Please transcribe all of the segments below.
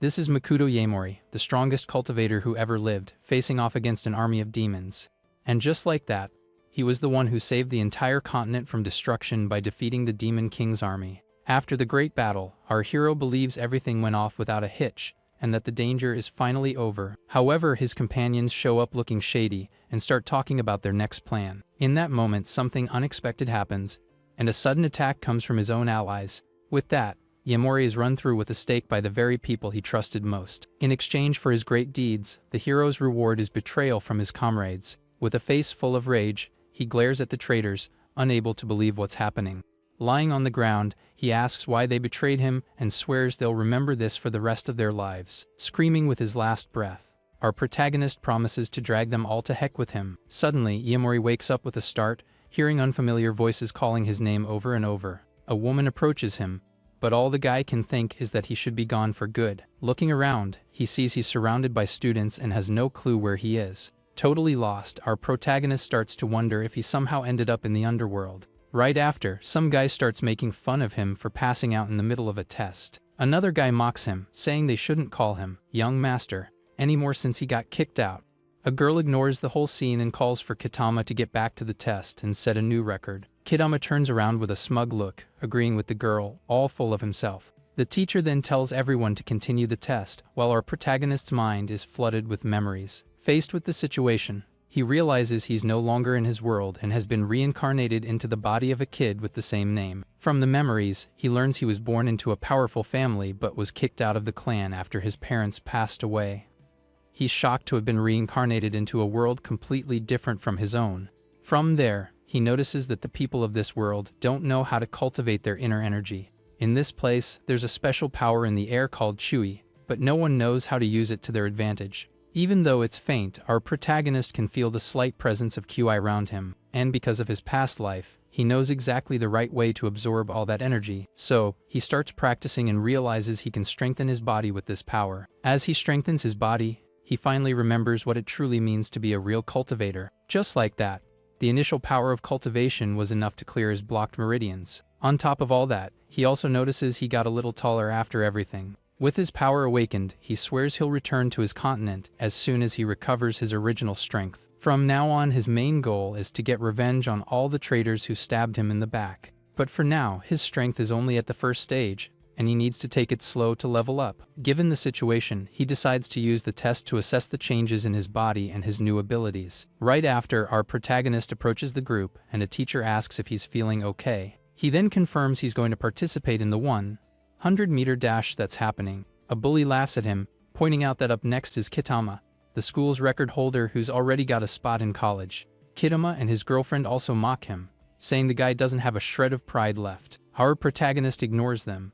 This is Makoto Yaemori, the strongest cultivator who ever lived, facing off against an army of demons. And just like that, he was the one who saved the entire continent from destruction by defeating the Demon King's army. After the great battle, our hero believes everything went off without a hitch, and that the danger is finally over. However, his companions show up looking shady and start talking about their next plan. In that moment, something unexpected happens, and a sudden attack comes from his own allies. With that, Yaemori is run through with a stake by the very people he trusted most. In exchange for his great deeds, the hero's reward is betrayal from his comrades. With a face full of rage, he glares at the traitors, unable to believe what's happening. Lying on the ground, he asks why they betrayed him and swears they'll remember this for the rest of their lives. Screaming with his last breath, our protagonist promises to drag them all to heck with him. Suddenly, Yaemori wakes up with a start, hearing unfamiliar voices calling his name over and over. A woman approaches him, but all the guy can think is that he should be gone for good. Looking around, he sees he's surrounded by students and has no clue where he is. Totally lost, our protagonist starts to wonder if he somehow ended up in the underworld. Right after, some guy starts making fun of him for passing out in the middle of a test. Another guy mocks him, saying they shouldn't call him young master anymore since he got kicked out. A girl ignores the whole scene and calls for Kitama to get back to the test and set a new record. Kitama turns around with a smug look, agreeing with the girl, all full of himself. The teacher then tells everyone to continue the test, while our protagonist's mind is flooded with memories. Faced with the situation, he realizes he's no longer in his world and has been reincarnated into the body of a kid with the same name. From the memories, he learns he was born into a powerful family but was kicked out of the clan after his parents passed away. He's shocked to have been reincarnated into a world completely different from his own. From there, he notices that the people of this world don't know how to cultivate their inner energy. In this place, there's a special power in the air called Chui, but no one knows how to use it to their advantage. Even though it's faint, our protagonist can feel the slight presence of Qi around him, and because of his past life, he knows exactly the right way to absorb all that energy. So, he starts practicing and realizes he can strengthen his body with this power. As he strengthens his body, he finally remembers what it truly means to be a real cultivator. Just like that, the initial power of cultivation was enough to clear his blocked meridians. On top of all that, he also notices he got a little taller after everything. With his power awakened, he swears he'll return to his continent as soon as he recovers his original strength. From now on, his main goal is to get revenge on all the traitors who stabbed him in the back. But for now, his strength is only at the first stage, and he needs to take it slow to level up. Given the situation, he decides to use the test to assess the changes in his body and his new abilities. Right after, our protagonist approaches the group, and a teacher asks if he's feeling okay. He then confirms he's going to participate in the 100-meter dash that's happening. A bully laughs at him, pointing out that up next is Kitama, the school's record holder who's already got a spot in college. Kitama and his girlfriend also mock him, saying the guy doesn't have a shred of pride left. Our protagonist ignores them,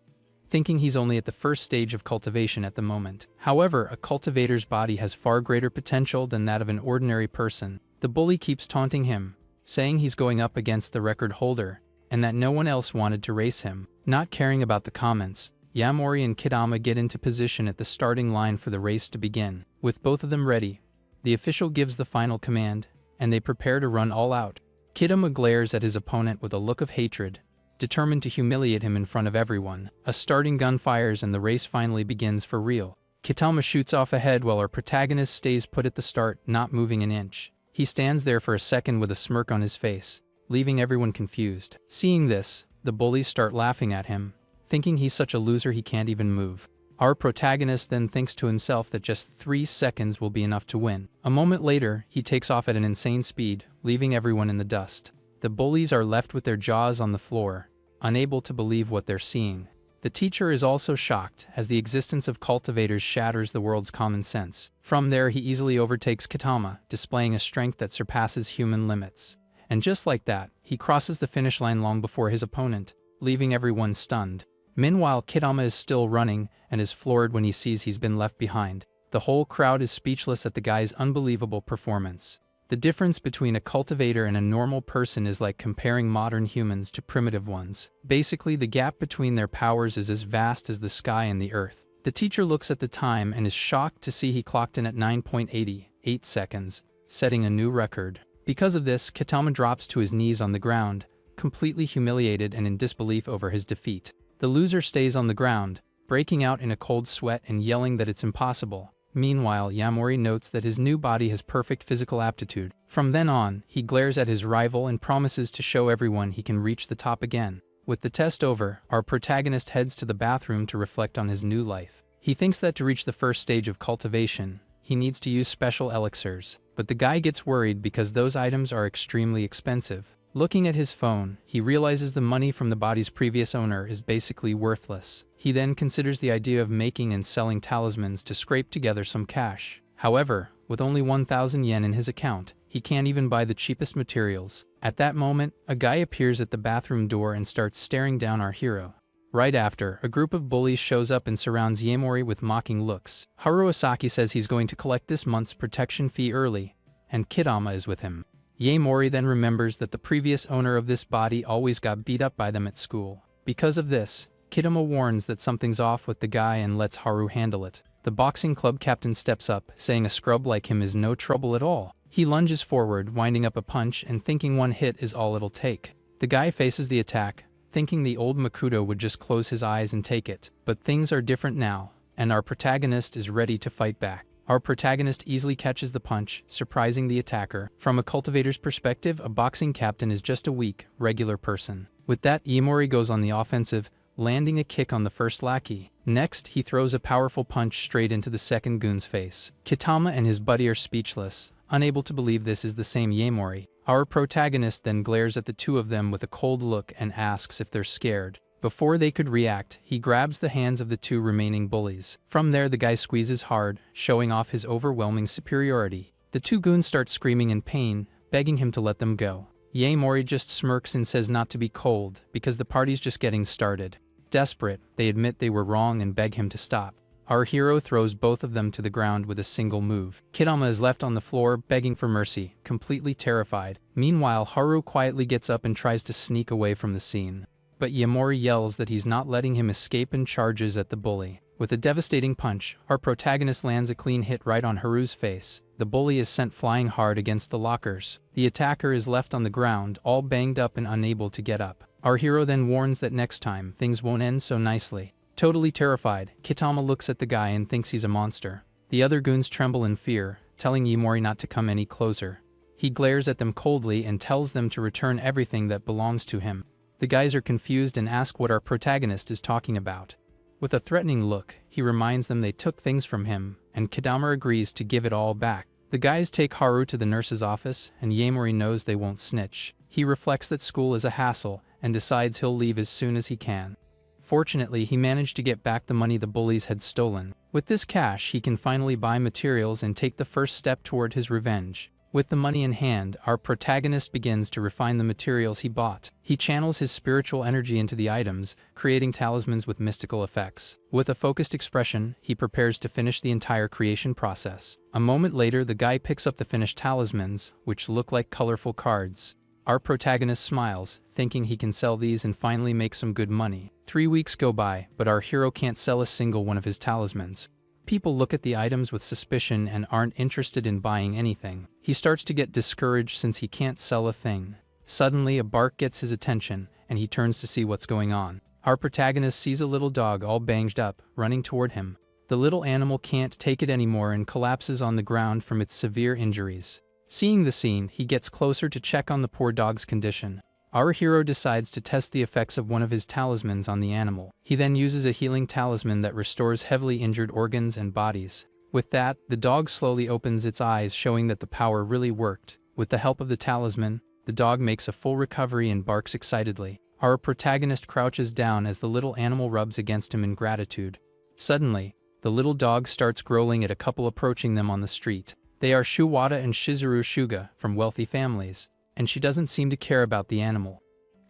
thinking he's only at the first stage of cultivation at the moment. However, a cultivator's body has far greater potential than that of an ordinary person. The bully keeps taunting him, saying he's going up against the record holder, and that no one else wanted to race him. Not caring about the comments, Yaemori and Kitama get into position at the starting line for the race to begin. With both of them ready, the official gives the final command, and they prepare to run all out. Kitama glares at his opponent with a look of hatred, determined to humiliate him in front of everyone. A starting gun fires and the race finally begins for real. Kitama shoots off ahead while our protagonist stays put at the start, not moving an inch. He stands there for a second with a smirk on his face, leaving everyone confused. Seeing this, the bullies start laughing at him, thinking he's such a loser he can't even move. Our protagonist then thinks to himself that just 3 seconds will be enough to win. A moment later, he takes off at an insane speed, leaving everyone in the dust. The bullies are left with their jaws on the floor, unable to believe what they're seeing. The teacher is also shocked, as the existence of cultivators shatters the world's common sense. From there, he easily overtakes Kitama, displaying a strength that surpasses human limits. And just like that, he crosses the finish line long before his opponent, leaving everyone stunned. Meanwhile, Kitama is still running and is floored when he sees he's been left behind. The whole crowd is speechless at the guy's unbelievable performance. The difference between a cultivator and a normal person is like comparing modern humans to primitive ones. Basically, the gap between their powers is as vast as the sky and the earth. The teacher looks at the time and is shocked to see he clocked in at 9.88 seconds, setting a new record. Because of this, Kitama drops to his knees on the ground, completely humiliated and in disbelief over his defeat. The loser stays on the ground, breaking out in a cold sweat and yelling that it's impossible. Meanwhile, Yamori notes that his new body has perfect physical aptitude. From then on, he glares at his rival and promises to show everyone he can reach the top again. With the test over, our protagonist heads to the bathroom to reflect on his new life. He thinks that to reach the first stage of cultivation, he needs to use special elixirs, but the guy gets worried because those items are extremely expensive. Looking at his phone, he realizes the money from the body's previous owner is basically worthless. He then considers the idea of making and selling talismans to scrape together some cash. However, with only 1,000 yen in his account, he can't even buy the cheapest materials. At that moment, a guy appears at the bathroom door and starts staring down our hero. Right after, a group of bullies shows up and surrounds Yaemori with mocking looks. Haruo Asaki says he's going to collect this month's protection fee early, and Kidama is with him. Yaemori then remembers that the previous owner of this body always got beat up by them at school. Because of this, Kidama warns that something's off with the guy and lets Haru handle it. The boxing club captain steps up, saying a scrub like him is no trouble at all. He lunges forward, winding up a punch and thinking one hit is all it'll take. The guy faces the attack, thinking the old Makuto would just close his eyes and take it. But things are different now, and our protagonist is ready to fight back. Our protagonist easily catches the punch, surprising the attacker. From a cultivator's perspective, a boxing captain is just a weak, regular person. With that, Yaemori goes on the offensive, landing a kick on the first lackey. Next, he throws a powerful punch straight into the second goon's face. Kitama and his buddy are speechless, unable to believe this is the same Yaemori. Our protagonist then glares at the two of them with a cold look and asks if they're scared. Before they could react, he grabs the hands of the two remaining bullies. From there, the guy squeezes hard, showing off his overwhelming superiority. The two goons start screaming in pain, begging him to let them go. Yaemori just smirks and says not to be cold, because the party's just getting started. Desperate, they admit they were wrong and beg him to stop. Our hero throws both of them to the ground with a single move. Kidama is left on the floor, begging for mercy, completely terrified. Meanwhile, Haru quietly gets up and tries to sneak away from the scene. But Yaemori yells that he's not letting him escape and charges at the bully. With a devastating punch, our protagonist lands a clean hit right on Haru's face. The bully is sent flying hard against the lockers. The attacker is left on the ground, all banged up and unable to get up. Our hero then warns that next time, things won't end so nicely. Totally terrified, Kitama looks at the guy and thinks he's a monster. The other goons tremble in fear, telling Yaemori not to come any closer. He glares at them coldly and tells them to return everything that belongs to him. The guys are confused and ask what our protagonist is talking about. With a threatening look, he reminds them they took things from him, and Kidama agrees to give it all back. The guys take Haru to the nurse's office, and Yaemori knows they won't snitch. He reflects that school is a hassle, and decides he'll leave as soon as he can. Fortunately, he managed to get back the money the bullies had stolen. With this cash, he can finally buy materials and take the first step toward his revenge. With the money in hand, our protagonist begins to refine the materials he bought. He channels his spiritual energy into the items, creating talismans with mystical effects. With a focused expression, he prepares to finish the entire creation process. A moment later, the guy picks up the finished talismans, which look like colorful cards. Our protagonist smiles, thinking he can sell these and finally make some good money. 3 weeks go by, but our hero can't sell a single one of his talismans. People look at the items with suspicion and aren't interested in buying anything. He starts to get discouraged since he can't sell a thing. Suddenly, a bark gets his attention, and he turns to see what's going on. Our protagonist sees a little dog all banged up, running toward him. The little animal can't take it anymore and collapses on the ground from its severe injuries. Seeing the scene, he gets closer to check on the poor dog's condition. Our hero decides to test the effects of one of his talismans on the animal. He then uses a healing talisman that restores heavily injured organs and bodies. With that, the dog slowly opens its eyes, showing that the power really worked. With the help of the talisman, the dog makes a full recovery and barks excitedly. Our protagonist crouches down as the little animal rubs against him in gratitude. Suddenly, the little dog starts growling at a couple approaching them on the street. They are Shuwata and Shizuru Shuga from wealthy families, and she doesn't seem to care about the animal.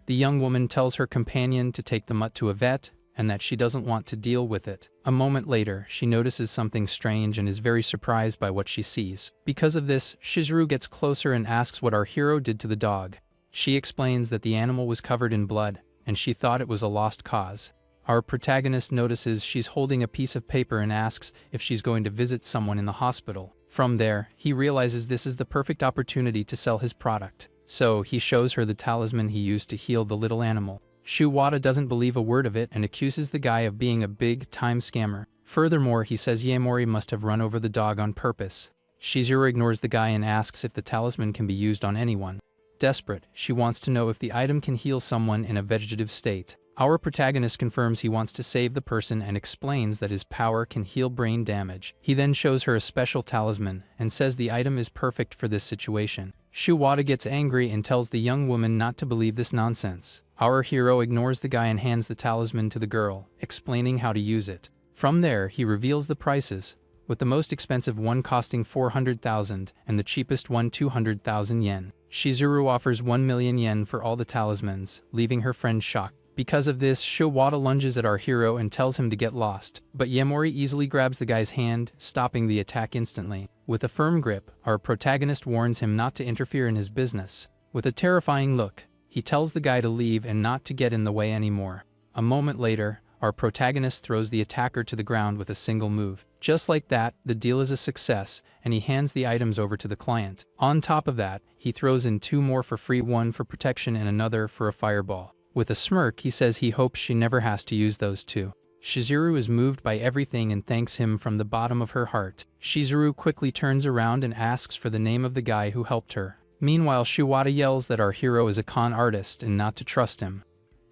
The young woman tells her companion to take the mutt to a vet, and that she doesn't want to deal with it. A moment later, she notices something strange and is very surprised by what she sees. Because of this, Shizuru gets closer and asks what our hero did to the dog. She explains that the animal was covered in blood, and she thought it was a lost cause. Our protagonist notices she's holding a piece of paper and asks if she's going to visit someone in the hospital. From there, he realizes this is the perfect opportunity to sell his product. So, he shows her the talisman he used to heal the little animal. Shuwada doesn't believe a word of it and accuses the guy of being a big-time scammer. Furthermore, he says Yaemori must have run over the dog on purpose. Shizuru ignores the guy and asks if the talisman can be used on anyone. Desperate, she wants to know if the item can heal someone in a vegetative state. Our protagonist confirms he wants to save the person and explains that his power can heal brain damage. He then shows her a special talisman and says the item is perfect for this situation. Shuwada gets angry and tells the young woman not to believe this nonsense. Our hero ignores the guy and hands the talisman to the girl, explaining how to use it. From there, he reveals the prices, with the most expensive one costing 400,000 and the cheapest one 200,000 yen. Shizuru offers 1 million yen for all the talismans, leaving her friend shocked. Because of this, Shuwada lunges at our hero and tells him to get lost, but Yaemori easily grabs the guy's hand, stopping the attack instantly. With a firm grip, our protagonist warns him not to interfere in his business. With a terrifying look, he tells the guy to leave and not to get in the way anymore. A moment later, our protagonist throws the attacker to the ground with a single move. Just like that, the deal is a success, and he hands the items over to the client. On top of that, he throws in 2 more for free, one for protection and another for a fireball. With a smirk, he says he hopes she never has to use those 2. Shizuru is moved by everything and thanks him from the bottom of her heart. Shizuru quickly turns around and asks for the name of the guy who helped her. Meanwhile, Shuwada yells that our hero is a con artist and not to trust him.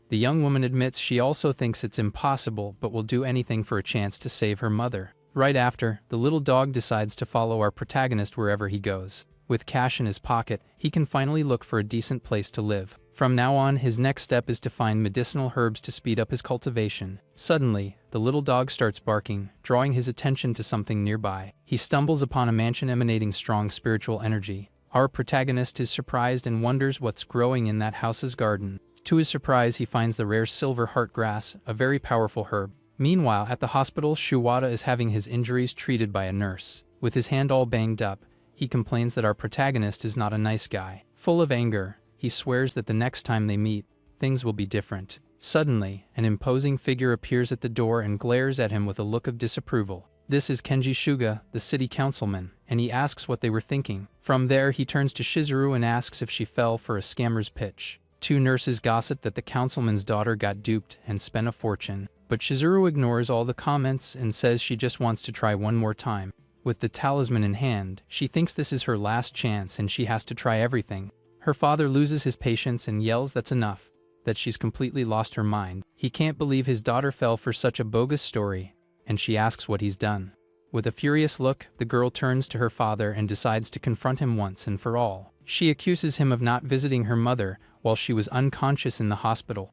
The young woman admits she also thinks it's impossible but will do anything for a chance to save her mother. Right after, the little dog decides to follow our protagonist wherever he goes. With cash in his pocket, he can finally look for a decent place to live. From now on, his next step is to find medicinal herbs to speed up his cultivation. Suddenly, the little dog starts barking, drawing his attention to something nearby. He stumbles upon a mansion emanating strong spiritual energy. Our protagonist is surprised and wonders what's growing in that house's garden. To his surprise, he finds the rare silver heart grass, a very powerful herb. Meanwhile, at the hospital, Shuwada is having his injuries treated by a nurse. With his hand all banged up, he complains that our protagonist is not a nice guy. Full of anger, he swears that the next time they meet, things will be different. Suddenly, an imposing figure appears at the door and glares at him with a look of disapproval. This is Kenji Shuga, the city councilman, and he asks what they were thinking. From there, he turns to Shizuru and asks if she fell for a scammer's pitch. 2 nurses gossip that the councilman's daughter got duped and spent a fortune, but Shizuru ignores all the comments and says she just wants to try one more time. With the talisman in hand, she thinks this is her last chance and she has to try everything. Her father loses his patience and yells that's enough, that she's completely lost her mind. He can't believe his daughter fell for such a bogus story, and she asks what he's done. With a furious look, the girl turns to her father and decides to confront him once and for all. She accuses him of not visiting her mother while she was unconscious in the hospital.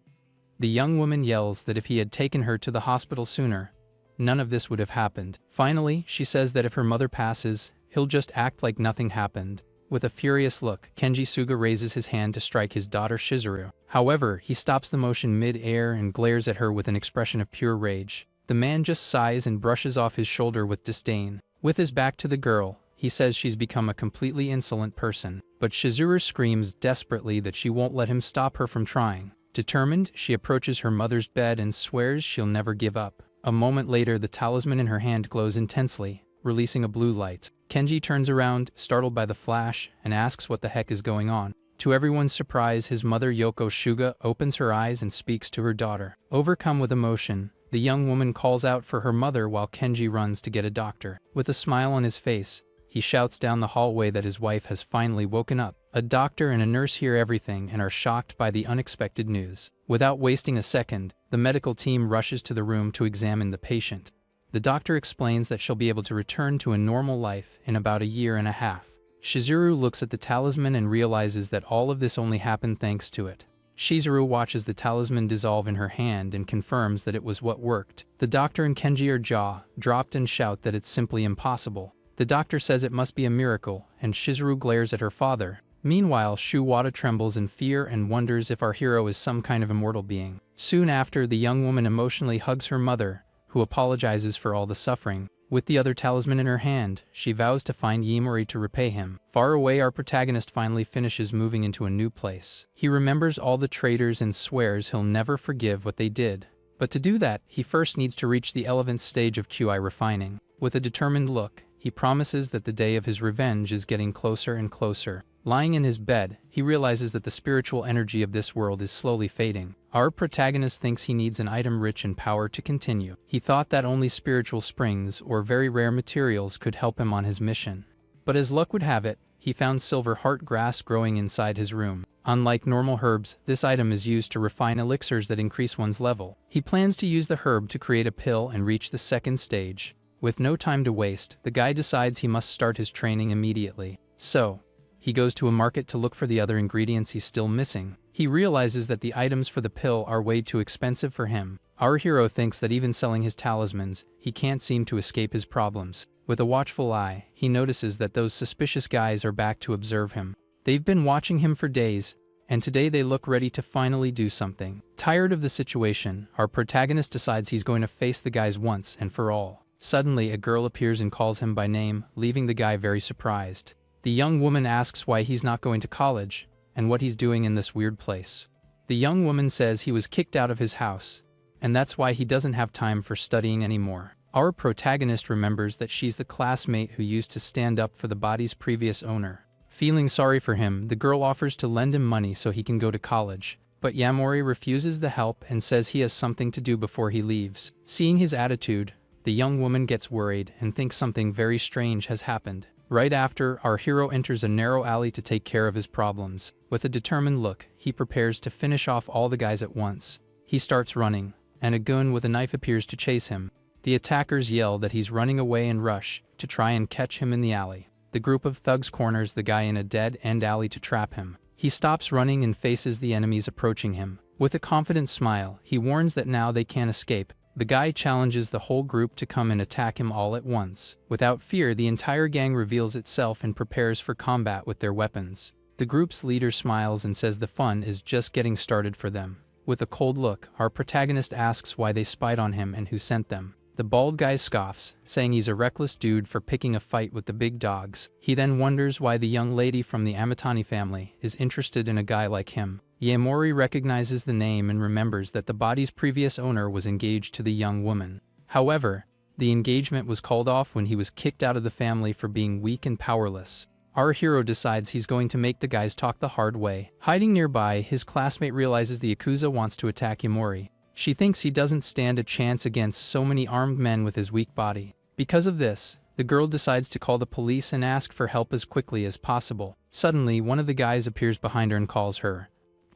The young woman yells that if he had taken her to the hospital sooner, none of this would have happened. Finally, she says that if her mother passes, he'll just act like nothing happened. With a furious look, Kenji Suga raises his hand to strike his daughter Shizuru. However, he stops the motion mid-air and glares at her with an expression of pure rage. The man just sighs and brushes off his shoulder with disdain. With his back to the girl, he says she's become a completely insolent person. But Shizuru screams desperately that she won't let him stop her from trying. Determined, she approaches her mother's bed and swears she'll never give up. A moment later, the talisman in her hand glows intensely, releasing a blue light. Kenji turns around, startled by the flash, and asks what the heck is going on. To everyone's surprise, his mother Yoko Shuga opens her eyes and speaks to her daughter. Overcome with emotion, the young woman calls out for her mother while Kenji runs to get a doctor. With a smile on his face, he shouts down the hallway that his wife has finally woken up. A doctor and a nurse hear everything and are shocked by the unexpected news. Without wasting a second, the medical team rushes to the room to examine the patient. The doctor explains that she'll be able to return to a normal life in about 1.5 years. Shizuru looks at the talisman and realizes that all of this only happened thanks to it. Shizuru watches the talisman dissolve in her hand and confirms that it was what worked. The doctor and Kenji are jaw-dropped and shout that it's simply impossible. The doctor says it must be a miracle, and Shizuru glares at her father. Meanwhile, Shuwada trembles in fear and wonders if our hero is some kind of immortal being. Soon after, the young woman emotionally hugs her mother, who apologizes for all the suffering. With the other talisman in her hand, she vows to find Yaemori to repay him. Far away, our protagonist finally finishes moving into a new place. He remembers all the traitors and swears he'll never forgive what they did. But to do that, he first needs to reach the 11th stage of QI refining. With a determined look, he promises that the day of his revenge is getting closer and closer. Lying in his bed, he realizes that the spiritual energy of this world is slowly fading. Our protagonist thinks he needs an item rich in power to continue. He thought that only spiritual springs or very rare materials could help him on his mission. But as luck would have it, he found silver heart grass growing inside his room. Unlike normal herbs, this item is used to refine elixirs that increase one's level. He plans to use the herb to create a pill and reach the second stage. With no time to waste, the guy decides he must start his training immediately. So, he goes to a market to look for the other ingredients he's still missing. He realizes that the items for the pill are way too expensive for him. Our hero thinks that even selling his talismans, he can't seem to escape his problems. With a watchful eye, he notices that those suspicious guys are back to observe him. They've been watching him for days, and today they look ready to finally do something. Tired of the situation, our protagonist decides he's going to face the guys once and for all. Suddenly, a girl appears and calls him by name, leaving the guy very surprised. The young woman asks why he's not going to college, and what he's doing in this weird place. The young woman says he was kicked out of his house, and that's why he doesn't have time for studying anymore. Our protagonist remembers that she's the classmate who used to stand up for the body's previous owner. Feeling sorry for him, the girl offers to lend him money so he can go to college, but Yamori refuses the help and says he has something to do before he leaves. Seeing his attitude, the young woman gets worried and thinks something very strange has happened. Right after, our hero enters a narrow alley to take care of his problems. With a determined look, he prepares to finish off all the guys at once. He starts running, and a goon with a knife appears to chase him. The attackers yell that he's running away and rush to try and catch him in the alley. The group of thugs corners the guy in a dead-end alley to trap him. He stops running and faces the enemies approaching him. With a confident smile, he warns that now they can't escape. The guy challenges the whole group to come and attack him all at once. Without fear, the entire gang reveals itself and prepares for combat with their weapons. The group's leader smiles and says the fun is just getting started for them. With a cold look, our protagonist asks why they spied on him and who sent them. The bald guy scoffs, saying he's a reckless dude for picking a fight with the big dogs. He then wonders why the young lady from the Amatani family is interested in a guy like him. Yamori recognizes the name and remembers that the body's previous owner was engaged to the young woman. However, the engagement was called off when he was kicked out of the family for being weak and powerless. Our hero decides he's going to make the guys talk the hard way. Hiding nearby, his classmate realizes the Yakuza wants to attack Yamori. She thinks he doesn't stand a chance against so many armed men with his weak body. Because of this, the girl decides to call the police and ask for help as quickly as possible. Suddenly, one of the guys appears behind her and calls her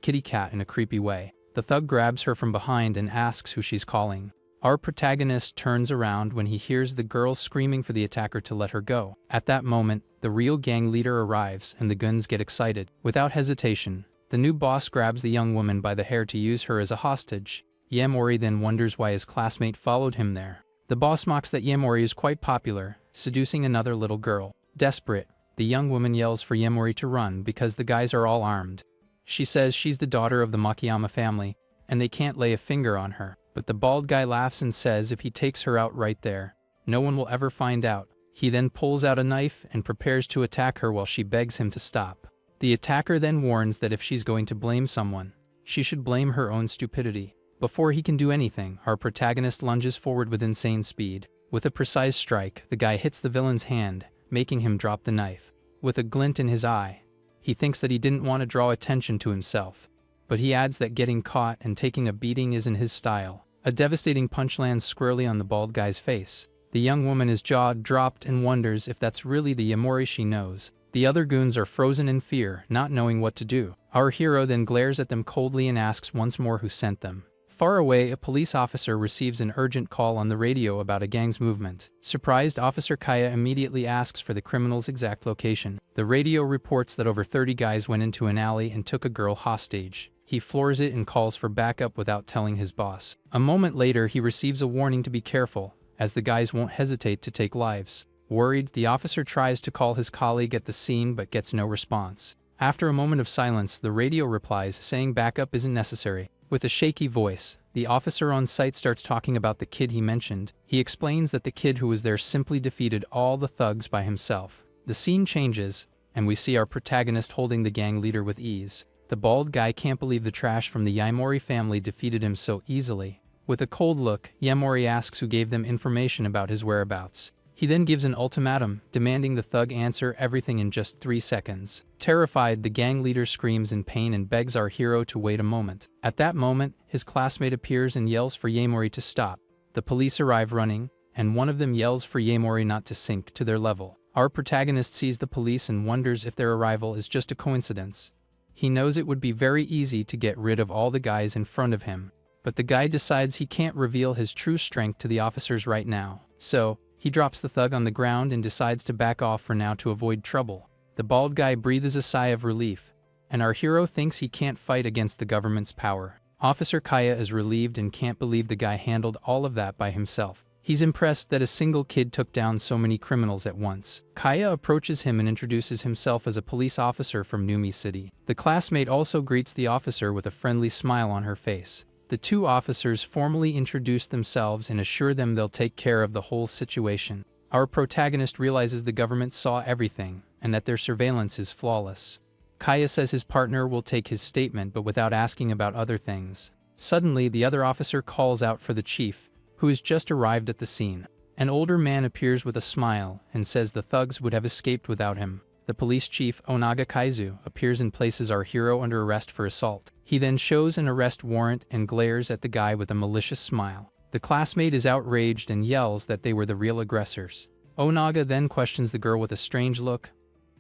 Kitty Cat in a creepy way. The thug grabs her from behind and asks who she's calling. Our protagonist turns around when he hears the girl screaming for the attacker to let her go. At that moment, the real gang leader arrives and the goons get excited. Without hesitation, the new boss grabs the young woman by the hair to use her as a hostage. Yamori then wonders why his classmate followed him there. The boss mocks that Yamori is quite popular, seducing another little girl. Desperate, the young woman yells for Yamori to run because the guys are all armed. She says she's the daughter of the Makiyama family, and they can't lay a finger on her. But the bald guy laughs and says if he takes her out right there, no one will ever find out. He then pulls out a knife and prepares to attack her while she begs him to stop. The attacker then warns that if she's going to blame someone, she should blame her own stupidity. Before he can do anything, our protagonist lunges forward with insane speed. With a precise strike, the guy hits the villain's hand, making him drop the knife. With a glint in his eye, he thinks that he didn't want to draw attention to himself, but he adds that getting caught and taking a beating isn't his style. A devastating punch lands squarely on the bald guy's face. The young woman is jaw dropped and wonders if that's really the Yamori she knows. The other goons are frozen in fear, not knowing what to do. Our hero then glares at them coldly and asks once more who sent them. Far away, a police officer receives an urgent call on the radio about a gang's movement. Surprised, Officer Kaya immediately asks for the criminal's exact location. The radio reports that over 30 guys went into an alley and took a girl hostage. He floors it and calls for backup without telling his boss. A moment later, he receives a warning to be careful, as the guys won't hesitate to take lives. Worried, the officer tries to call his colleague at the scene but gets no response. After a moment of silence, the radio replies saying backup isn't necessary. With a shaky voice, the officer on site starts talking about the kid he mentioned. He explains that the kid who was there simply defeated all the thugs by himself. The scene changes, and we see our protagonist holding the gang leader with ease. The bald guy can't believe the trash from the Yamori family defeated him so easily. With a cold look, Yamori asks who gave them information about his whereabouts. He then gives an ultimatum, demanding the thug answer everything in just 3 seconds. Terrified, the gang leader screams in pain and begs our hero to wait a moment. At that moment, his classmate appears and yells for Yaemori to stop. The police arrive running, and one of them yells for Yaemori not to sink to their level. Our protagonist sees the police and wonders if their arrival is just a coincidence. He knows it would be very easy to get rid of all the guys in front of him, but the guy decides he can't reveal his true strength to the officers right now. So, he drops the thug on the ground and decides to back off for now to avoid trouble. The bald guy breathes a sigh of relief, and our hero thinks he can't fight against the government's power. Officer Kaya is relieved and can't believe the guy handled all of that by himself. He's impressed that a single kid took down so many criminals at once. Kaya approaches him and introduces himself as a police officer from Numi City. The classmate also greets the officer with a friendly smile on her face. The two officers formally introduce themselves and assure them they'll take care of the whole situation. Our protagonist realizes the government saw everything, and that their surveillance is flawless. Kaya says his partner will take his statement but without asking about other things. Suddenly, the other officer calls out for the chief, who has just arrived at the scene. An older man appears with a smile and says the thugs would have escaped without him. The police chief, Onaga Kaizu, appears and places our hero under arrest for assault. He then shows an arrest warrant and glares at the guy with a malicious smile. The classmate is outraged and yells that they were the real aggressors. Onaga then questions the girl with a strange look,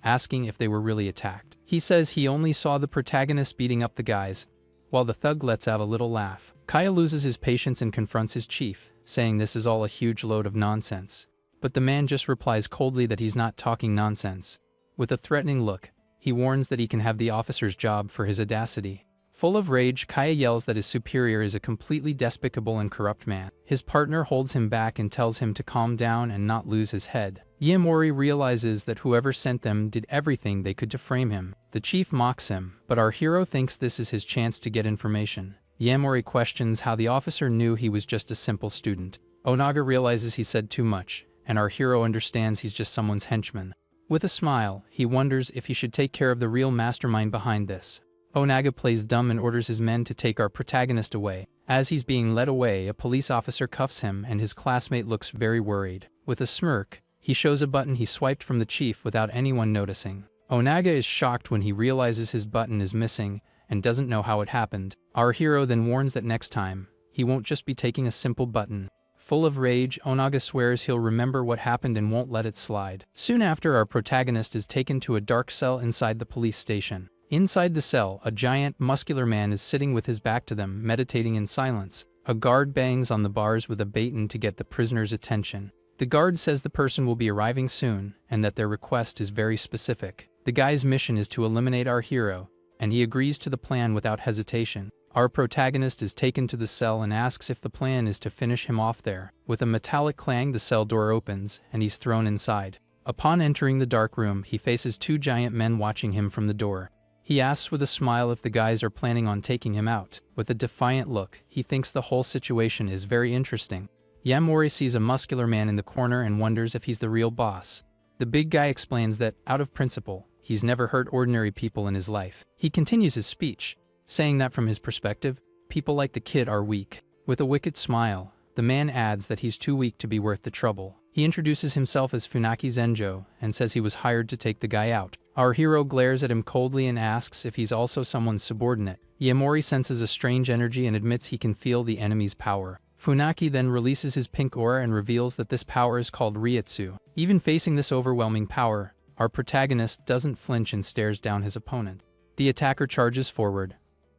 asking if they were really attacked. He says he only saw the protagonist beating up the guys, while the thug lets out a little laugh. Kaya loses his patience and confronts his chief, saying this is all a huge load of nonsense. But the man just replies coldly that he's not talking nonsense. With a threatening look, he warns that he can have the officer's job for his audacity. Full of rage, Kaya yells that his superior is a completely despicable and corrupt man. His partner holds him back and tells him to calm down and not lose his head. Yaemori realizes that whoever sent them did everything they could to frame him. The chief mocks him, but our hero thinks this is his chance to get information. Yaemori questions how the officer knew he was just a simple student. Onaga realizes he said too much, and our hero understands he's just someone's henchman. With a smile, he wonders if he should take care of the real mastermind behind this. Onaga plays dumb and orders his men to take our protagonist away. As he's being led away, a police officer cuffs him and his classmate looks very worried. With a smirk, he shows a button he swiped from the chief without anyone noticing. Onaga is shocked when he realizes his button is missing and doesn't know how it happened. Our hero then warns that next time, he won't just be taking a simple button. Full of rage, Onaga swears he'll remember what happened and won't let it slide. Soon after, our protagonist is taken to a dark cell inside the police station. Inside the cell, a giant, muscular man is sitting with his back to them, meditating in silence. A guard bangs on the bars with a baton to get the prisoner's attention. The guard says the person will be arriving soon, and that their request is very specific. The guy's mission is to eliminate our hero, and he agrees to the plan without hesitation. Our protagonist is taken to the cell and asks if the plan is to finish him off there. With a metallic clang, the cell door opens, and he's thrown inside. Upon entering the dark room, he faces two giant men watching him from the door. He asks with a smile if the guys are planning on taking him out. With a defiant look, he thinks the whole situation is very interesting. Yaemori sees a muscular man in the corner and wonders if he's the real boss. The big guy explains that, out of principle, he's never hurt ordinary people in his life. He continues his speech, saying that from his perspective, people like the kid are weak. With a wicked smile, the man adds that he's too weak to be worth the trouble. He introduces himself as Funaki Zenjo and says he was hired to take the guy out. Our hero glares at him coldly and asks if he's also someone's subordinate. Yaemori senses a strange energy and admits he can feel the enemy's power. Funaki then releases his pink aura and reveals that this power is called Ryetsu. Even facing this overwhelming power, our protagonist doesn't flinch and stares down his opponent. The attacker charges forward,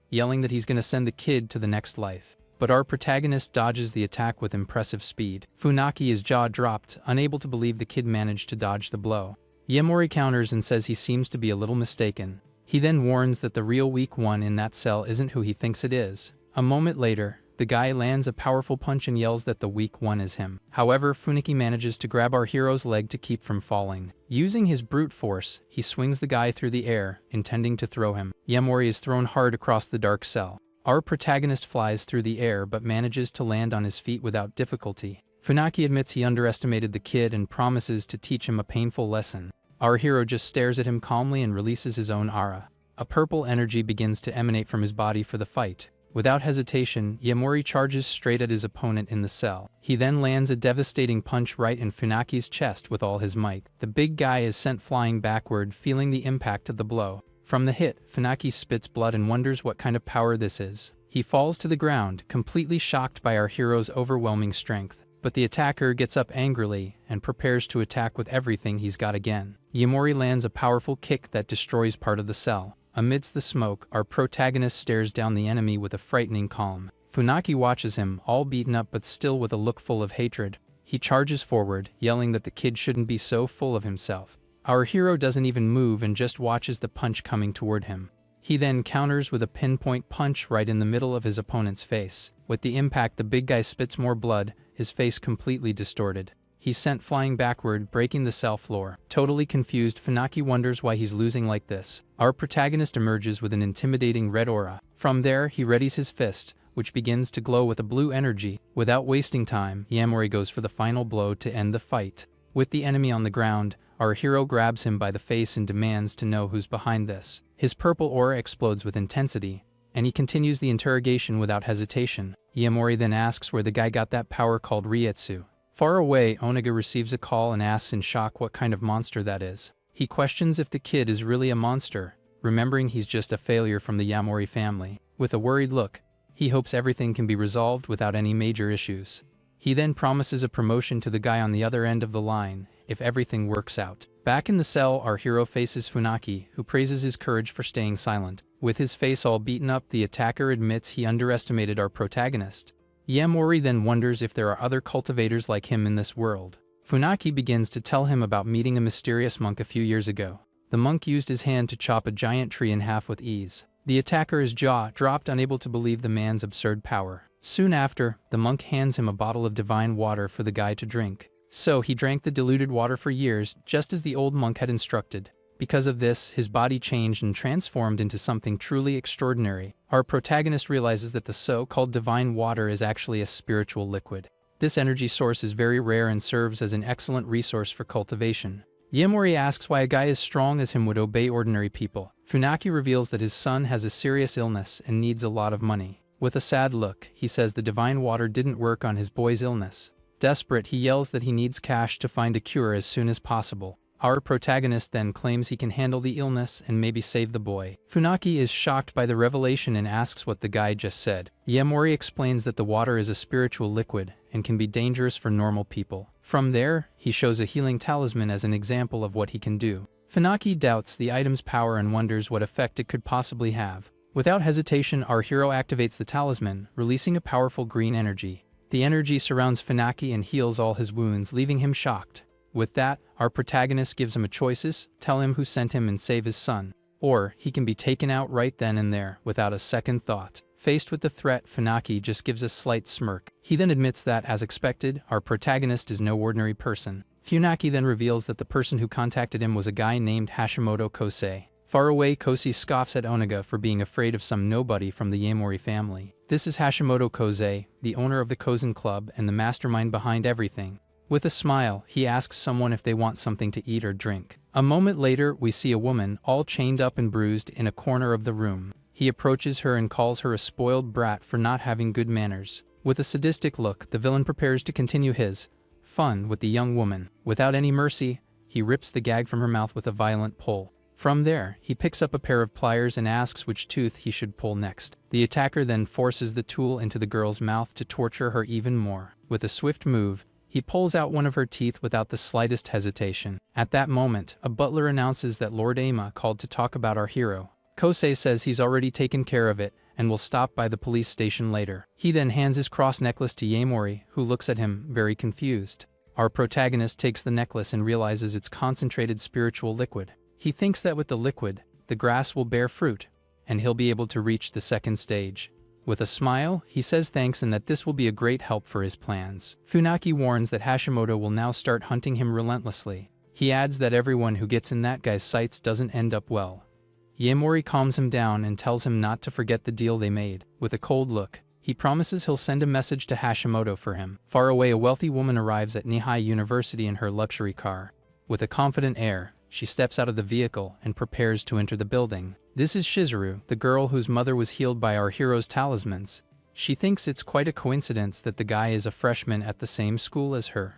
yelling that he's going to send the kid to the next life. But our protagonist dodges the attack with impressive speed. Funaki is jaw-dropped, unable to believe the kid managed to dodge the blow. Yaemori counters and says he seems to be a little mistaken. He then warns that the real weak one in that cell isn't who he thinks it is. A moment later, the guy lands a powerful punch and yells that the weak one is him. However, Funaki manages to grab our hero's leg to keep from falling. Using his brute force, he swings the guy through the air, intending to throw him. Yaemori is thrown hard across the dark cell. Our protagonist flies through the air but manages to land on his feet without difficulty. Funaki admits he underestimated the kid and promises to teach him a painful lesson. Our hero just stares at him calmly and releases his own aura. A purple energy begins to emanate from his body for the fight. Without hesitation, Yahello charges straight at his opponent in the cell. He then lands a devastating punch right in Funaki's chest with all his might. The big guy is sent flying backward, feeling the impact of the blow. From the hit, Funaki spits blood and wonders what kind of power this is. He falls to the ground, completely shocked by our hero's overwhelming strength. But the attacker gets up angrily and prepares to attack with everything he's got again. Yahello lands a powerful kick that destroys part of the cell. Amidst the smoke, our protagonist stares down the enemy with a frightening calm. Funaki watches him, all beaten up but still with a look full of hatred. He charges forward, yelling that the kid shouldn't be so full of himself. Our hero doesn't even move and just watches the punch coming toward him. He then counters with a pinpoint punch right in the middle of his opponent's face. With the impact, the big guy spits more blood, his face completely distorted. He's sent flying backward, breaking the cell floor. Totally confused, Funaki wonders why he's losing like this. Our protagonist emerges with an intimidating red aura. From there, he readies his fist, which begins to glow with a blue energy. Without wasting time, Yahello goes for the final blow to end the fight. With the enemy on the ground, our hero grabs him by the face and demands to know who's behind this. His purple aura explodes with intensity, and he continues the interrogation without hesitation. Yahello then asks where the guy got that power called Rietsu. Far away, Oniga receives a call and asks in shock what kind of monster that is. He questions if the kid is really a monster, remembering he's just a failure from the Yahello family. With a worried look, he hopes everything can be resolved without any major issues. He then promises a promotion to the guy on the other end of the line, if everything works out. Back in the cell, our hero faces Funaki, who praises his courage for staying silent. With his face all beaten up, the attacker admits he underestimated our protagonist. Yahello then wonders if there are other cultivators like him in this world. Funaki begins to tell him about meeting a mysterious monk a few years ago. The monk used his hand to chop a giant tree in half with ease. The attacker's jaw dropped, unable to believe the man's absurd power. Soon after, the monk hands him a bottle of divine water for the guy to drink. So he drank the diluted water for years, just as the old monk had instructed. Because of this, his body changed and transformed into something truly extraordinary. Our protagonist realizes that the so-called divine water is actually a spiritual liquid. This energy source is very rare and serves as an excellent resource for cultivation. Yahello asks why a guy as strong as him would obey ordinary people. Funaki reveals that his son has a serious illness and needs a lot of money. With a sad look, he says the divine water didn't work on his boy's illness. Desperate, he yells that he needs cash to find a cure as soon as possible. Our protagonist then claims he can handle the illness and maybe save the boy. Funaki is shocked by the revelation and asks what the guy just said. Yahello explains that the water is a spiritual liquid and can be dangerous for normal people. From there, he shows a healing talisman as an example of what he can do. Funaki doubts the item's power and wonders what effect it could possibly have. Without hesitation, our hero activates the talisman, releasing a powerful green energy. The energy surrounds Funaki and heals all his wounds, leaving him shocked. With that, our protagonist gives him a choice: tell him who sent him and save his son. Or, he can be taken out right then and there, without a second thought. Faced with the threat, Funaki just gives a slight smirk. He then admits that, as expected, our protagonist is no ordinary person. Funaki then reveals that the person who contacted him was a guy named Hashimoto Kosei. Far away, Kosei scoffs at Oniga for being afraid of some nobody from the Yahello family. This is Hashimoto Kosei, the owner of the Kozen Club and the mastermind behind everything. With a smile, he asks someone if they want something to eat or drink. A moment later, we see a woman, all chained up and bruised, in a corner of the room. He approaches her and calls her a spoiled brat for not having good manners. With a sadistic look, the villain prepares to continue his fun with the young woman. Without any mercy, he rips the gag from her mouth with a violent pull. From there, he picks up a pair of pliers and asks which tooth he should pull next. The attacker then forces the tool into the girl's mouth to torture her even more. With a swift move, he pulls out one of her teeth without the slightest hesitation. At that moment, a butler announces that Lord Ama called to talk about our hero. Kosei says he's already taken care of it and will stop by the police station later. He then hands his cross necklace to Yahello, who looks at him, very confused. Our protagonist takes the necklace and realizes it's concentrated spiritual liquid. He thinks that with the liquid, the grass will bear fruit, and he'll be able to reach the second stage. With a smile, he says thanks and that this will be a great help for his plans. Funaki warns that Hashimoto will now start hunting him relentlessly. He adds that everyone who gets in that guy's sights doesn't end up well. Yahello calms him down and tells him not to forget the deal they made. With a cold look, he promises he'll send a message to Hashimoto for him. Far away, a wealthy woman arrives at Nihai University in her luxury car. With a confident air, She steps out of the vehicle and prepares to enter the building. This is Shizuru, the girl whose mother was healed by our hero's talismans. She thinks it's quite a coincidence that the guy is a freshman at the same school as her.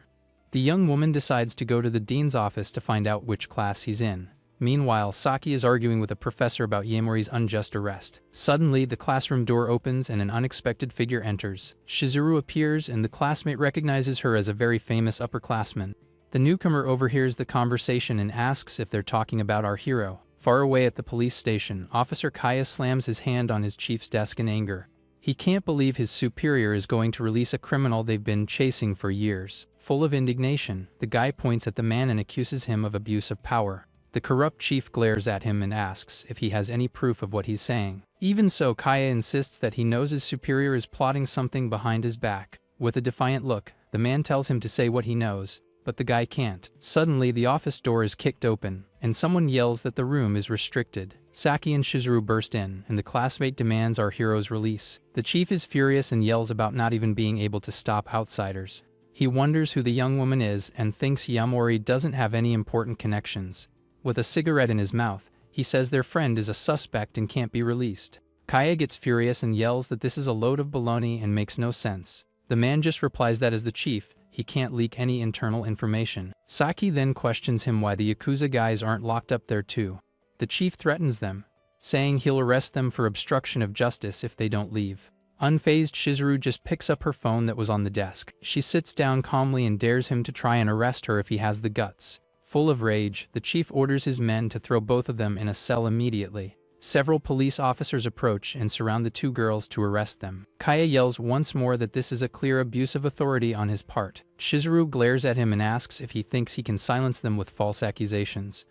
The young woman decides to go to the dean's office to find out which class he's in. Meanwhile, Saki is arguing with a professor about Yamori's unjust arrest. Suddenly, the classroom door opens and an unexpected figure enters. Shizuru appears and the classmate recognizes her as a very famous upperclassman. The newcomer overhears the conversation and asks if they're talking about our hero. Far away at the police station, Officer Kaya slams his hand on his chief's desk in anger. He can't believe his superior is going to release a criminal they've been chasing for years. Full of indignation, the guy points at the man and accuses him of abuse of power. The corrupt chief glares at him and asks if he has any proof of what he's saying. Even so, Kaya insists that he knows his superior is plotting something behind his back. With a defiant look, the man tells him to say what he knows, but the guy can't. Suddenly, the office door is kicked open, and someone yells that the room is restricted. Saki and Shizuru burst in, and the classmate demands our hero's release. The chief is furious and yells about not even being able to stop outsiders. He wonders who the young woman is and thinks Yamori doesn't have any important connections. With a cigarette in his mouth, he says their friend is a suspect and can't be released. Kaya gets furious and yells that this is a load of baloney and makes no sense. The man just replies that as the chief, he can't leak any internal information. Saki then questions him why the Yakuza guys aren't locked up there too. The chief threatens them, saying he'll arrest them for obstruction of justice if they don't leave. Unfazed, Shizuru just picks up her phone that was on the desk. She sits down calmly and dares him to try and arrest her if he has the guts. Full of rage, the chief orders his men to throw both of them in a cell immediately. Several police officers approach and surround the two girls to arrest them. Kaya yells once more that this is a clear abuse of authority on his part. Shizuru glares at him and asks if he thinks he can silence them with false accusations.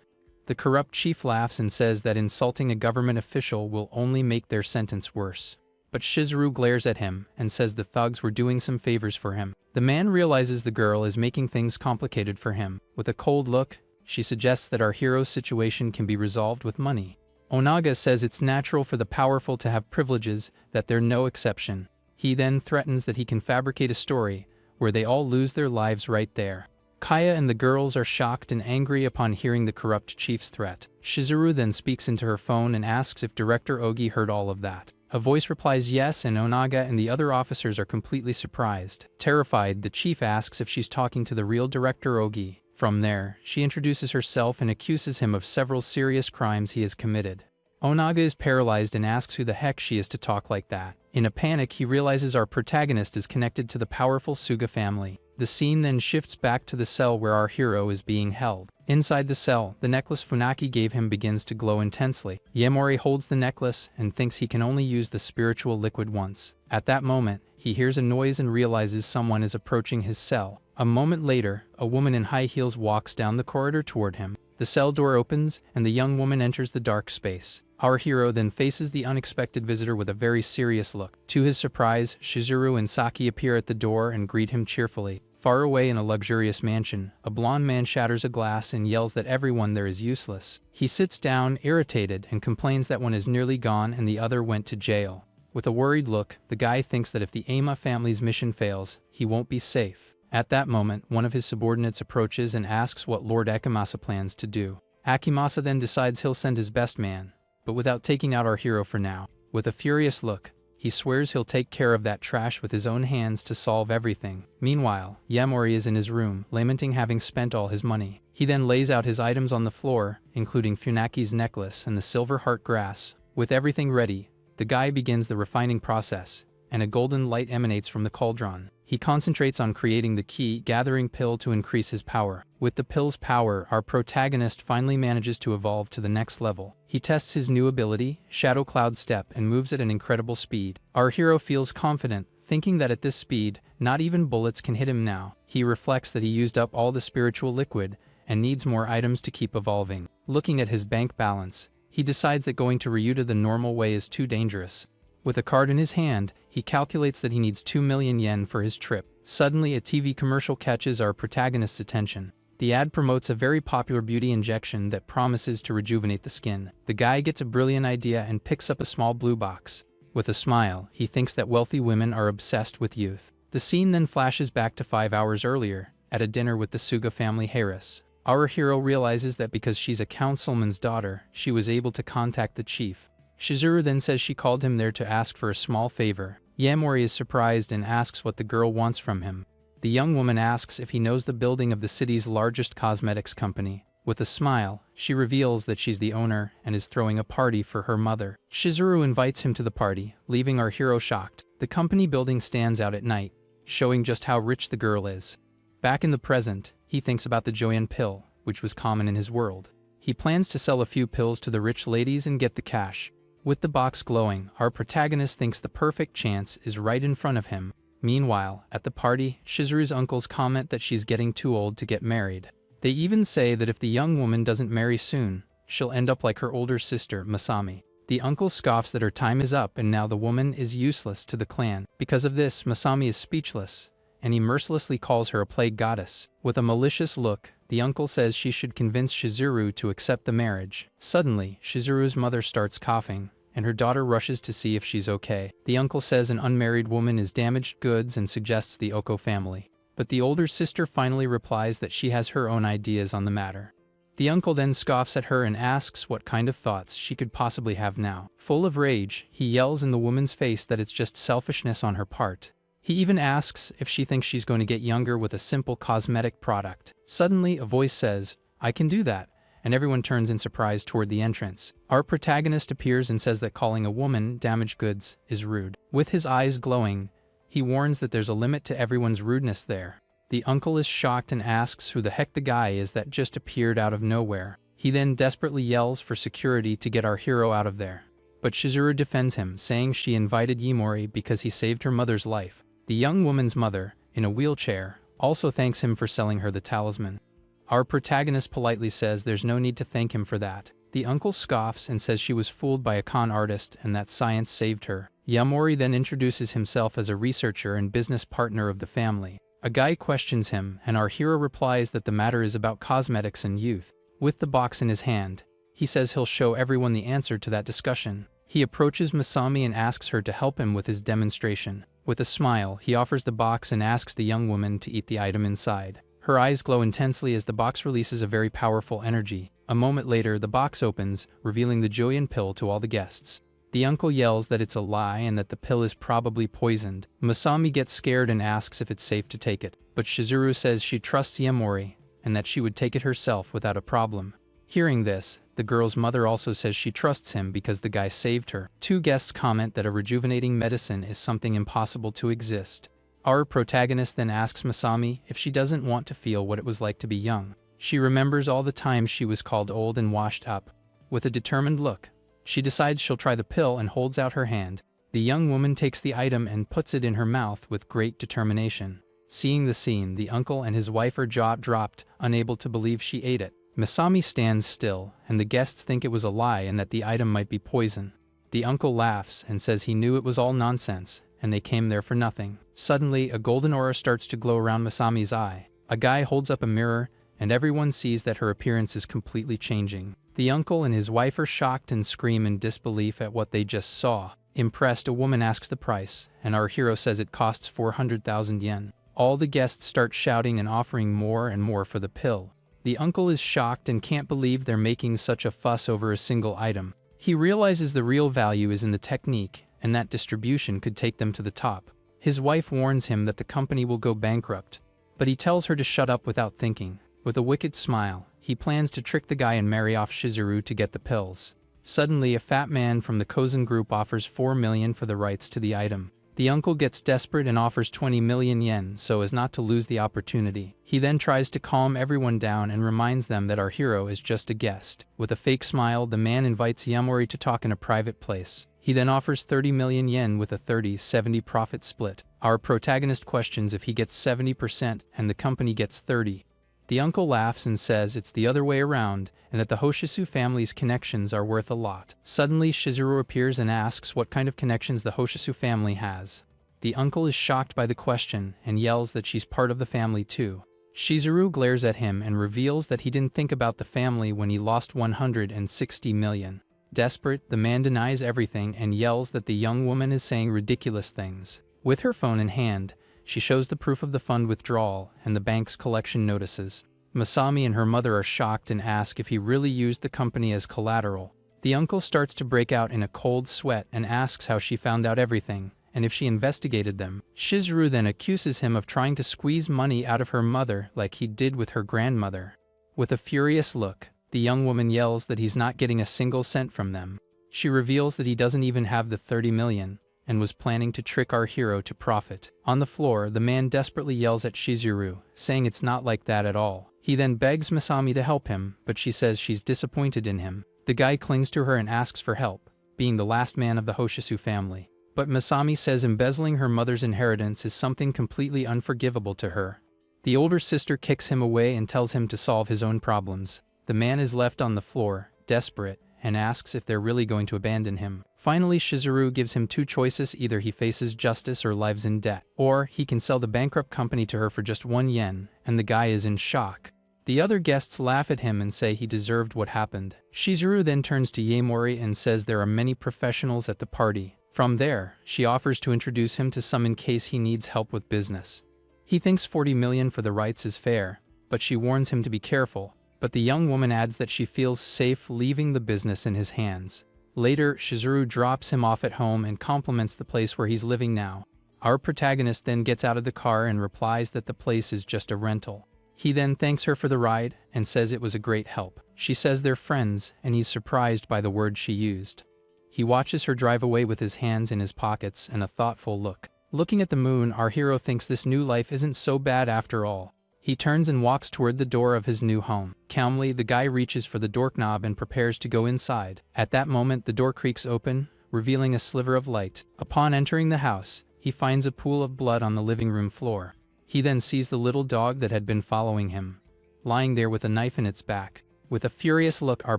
The corrupt chief laughs and says that insulting a government official will only make their sentence worse. But Shizuru glares at him and says the thugs were doing some favors for him. The man realizes the girl is making things complicated for him. With a cold look, she suggests that our hero's situation can be resolved with money. Onaga says it's natural for the powerful to have privileges, that they're no exception. He then threatens that he can fabricate a story where they all lose their lives right there. Kaya and the girls are shocked and angry upon hearing the corrupt chief's threat. Shizuru then speaks into her phone and asks if Director Ogi heard all of that. A voice replies yes, and Onaga and the other officers are completely surprised. Terrified, the chief asks if she's talking to the real Director Ogi. From there, she introduces herself and accuses him of several serious crimes he has committed. Onaga is paralyzed and asks who the heck she is to talk like that. In a panic, he realizes our protagonist is connected to the powerful Suga family. The scene then shifts back to the cell where our hero is being held. Inside the cell, the necklace Funaki gave him begins to glow intensely. Yamori holds the necklace and thinks he can only use the spiritual liquid once. At that moment, he hears a noise and realizes someone is approaching his cell. A moment later, a woman in high heels walks down the corridor toward him. The cell door opens, and the young woman enters the dark space. Our hero then faces the unexpected visitor with a very serious look. To his surprise, Shizuru and Saki appear at the door and greet him cheerfully. Far away in a luxurious mansion, a blonde man shatters a glass and yells that everyone there is useless. He sits down, irritated, and complains that one is nearly gone and the other went to jail. With a worried look, the guy thinks that if the Ama family's mission fails, he won't be safe. At that moment, one of his subordinates approaches and asks what Lord Akimasa plans to do. Akimasa then decides he'll send his best man, but without taking out our hero for now. With a furious look, he swears he'll take care of that trash with his own hands to solve everything. Meanwhile, Yamori is in his room, lamenting having spent all his money. He then lays out his items on the floor, including Funaki's necklace and the silver heart grass. With everything ready, the guy begins the refining process, and a golden light emanates from the cauldron. He concentrates on creating the key gathering pill to increase his power. With the pill's power, our protagonist finally manages to evolve to the next level. He tests his new ability, Shadow Cloud Step, and moves at an incredible speed. Our hero feels confident, thinking that at this speed, not even bullets can hit him now. He reflects that he used up all the spiritual liquid and needs more items to keep evolving. Looking at his bank balance, he decides that going to Ryuta the normal way is too dangerous. With a card in his hand, he calculates that he needs 2 million yen for his trip. Suddenly, a TV commercial catches our protagonist's attention. The ad promotes a very popular beauty injection that promises to rejuvenate the skin. The guy gets a brilliant idea and picks up a small blue box. With a smile, he thinks that wealthy women are obsessed with youth. The scene then flashes back to 5 hours earlier, at a dinner with the Suga family Harris. Our hero realizes that because she's a councilman's daughter, she was able to contact the chief. Shizuru then says she called him there to ask for a small favor. Yamori is surprised and asks what the girl wants from him. The young woman asks if he knows the building of the city's largest cosmetics company. With a smile, she reveals that she's the owner and is throwing a party for her mother. Shizuru invites him to the party, leaving our hero shocked. The company building stands out at night, showing just how rich the girl is. Back in the present, he thinks about the Joyan pill, which was common in his world. He plans to sell a few pills to the rich ladies and get the cash. With the box glowing, our protagonist thinks the perfect chance is right in front of him. Meanwhile, at the party, Shizuru's uncles comment that she's getting too old to get married. They even say that if the young woman doesn't marry soon, she'll end up like her older sister, Masami. The uncle scoffs that her time is up and now the woman is useless to the clan. Because of this, Masami is speechless, and he mercilessly calls her a plague goddess. With a malicious look, the uncle says she should convince Shizuru to accept the marriage. Suddenly, Shizuru's mother starts coughing, and her daughter rushes to see if she's okay. The uncle says an unmarried woman is damaged goods and suggests the Oko family. But the older sister finally replies that she has her own ideas on the matter. The uncle then scoffs at her and asks what kind of thoughts she could possibly have now. Full of rage, he yells in the woman's face that it's just selfishness on her part. He even asks if she thinks she's going to get younger with a simple cosmetic product. Suddenly, a voice says, "I can do that," and everyone turns in surprise toward the entrance. Our protagonist appears and says that calling a woman damaged goods is rude. With his eyes glowing, he warns that there's a limit to everyone's rudeness there. The uncle is shocked and asks who the heck the guy is that just appeared out of nowhere. He then desperately yells for security to get our hero out of there. But Shizuru defends him, saying she invited Yamori because he saved her mother's life. The young woman's mother, in a wheelchair, also thanks him for selling her the talisman. Our protagonist politely says there's no need to thank him for that. The uncle scoffs and says she was fooled by a con artist and that science saved her. Yamori then introduces himself as a researcher and business partner of the family. A guy questions him, and our hero replies that the matter is about cosmetics and youth. With the box in his hand, he says he'll show everyone the answer to that discussion. He approaches Masami and asks her to help him with his demonstration. With a smile, he offers the box and asks the young woman to eat the item inside. Her eyes glow intensely as the box releases a very powerful energy. A moment later, the box opens, revealing the Joyan pill to all the guests. The uncle yells that it's a lie and that the pill is probably poisoned. Masami gets scared and asks if it's safe to take it, but Shizuru says she trusts Yamori and that she would take it herself without a problem. Hearing this, the girl's mother also says she trusts him because the guy saved her. Two guests comment that a rejuvenating medicine is something impossible to exist. Our protagonist then asks Masami if she doesn't want to feel what it was like to be young. She remembers all the times she was called old and washed up. With a determined look, she decides she'll try the pill and holds out her hand. The young woman takes the item and puts it in her mouth with great determination. Seeing the scene, the uncle and his wife are jaw-dropped, unable to believe she ate it. Masami stands still, and the guests think it was a lie and that the item might be poison. The uncle laughs and says he knew it was all nonsense, and they came there for nothing. Suddenly, a golden aura starts to glow around Masami's eye. A guy holds up a mirror, and everyone sees that her appearance is completely changing. The uncle and his wife are shocked and scream in disbelief at what they just saw. Impressed, a woman asks the price, and our hero says it costs 400,000 yen. All the guests start shouting and offering more and more for the pill. The uncle is shocked and can't believe they're making such a fuss over a single item. He realizes the real value is in the technique, and that distribution could take them to the top. His wife warns him that the company will go bankrupt, but he tells her to shut up without thinking. With a wicked smile, he plans to trick the guy and marry off Shizuru to get the pills. Suddenly, a fat man from the Kozen group offers 4 million for the rights to the item. The uncle gets desperate and offers 20 million yen so as not to lose the opportunity. He then tries to calm everyone down and reminds them that our hero is just a guest. With a fake smile, the man invites Yamori to talk in a private place. He then offers 30 million yen with a 30-70 profit split. Our protagonist questions if he gets 70% and the company gets 30. The uncle laughs and says it's the other way around, and that the Hoshisu family's connections are worth a lot. Suddenly, Shizuru appears and asks what kind of connections the Hoshisu family has. The uncle is shocked by the question and yells that she's part of the family too. Shizuru glares at him and reveals that he didn't think about the family when he lost 160 million. Desperate, the man denies everything and yells that the young woman is saying ridiculous things. With her phone in hand, she shows the proof of the fund withdrawal and the bank's collection notices. Masami and her mother are shocked and ask if he really used the company as collateral. The uncle starts to break out in a cold sweat and asks how she found out everything, and if she investigated them. Shizuru then accuses him of trying to squeeze money out of her mother like he did with her grandmother. With a furious look, the young woman yells that he's not getting a single cent from them. She reveals that he doesn't even have the 30 million, and was planning to trick our hero to profit. On the floor, the man desperately yells at Shizuru, saying it's not like that at all. He then begs Masami to help him, but she says she's disappointed in him. The guy clings to her and asks for help, being the last man of the Hoshisu family. But Masami says embezzling her mother's inheritance is something completely unforgivable to her. The older sister kicks him away and tells him to solve his own problems. The man is left on the floor, desperate, and asks if they're really going to abandon him. Finally, Shizuru gives him two choices: either he faces justice or lives in debt, or he can sell the bankrupt company to her for just 1 yen, and the guy is in shock. The other guests laugh at him and say he deserved what happened. Shizuru then turns to Yaemori and says there are many professionals at the party. From there, she offers to introduce him to some in case he needs help with business. He thinks 40 million for the rights is fair, but she warns him to be careful. But the young woman adds that she feels safe leaving the business in his hands. Later, Shizuru drops him off at home and compliments the place where he's living now. Our protagonist then gets out of the car and replies that the place is just a rental. He then thanks her for the ride and says it was a great help. She says they're friends, and he's surprised by the word she used. He watches her drive away with his hands in his pockets and a thoughtful look. Looking at the moon, our hero thinks this new life isn't so bad after all. He turns and walks toward the door of his new home. Calmly, the guy reaches for the doorknob and prepares to go inside. At that moment, the door creaks open, revealing a sliver of light. Upon entering the house, he finds a pool of blood on the living room floor. He then sees the little dog that had been following him, lying there with a knife in its back. With a furious look, our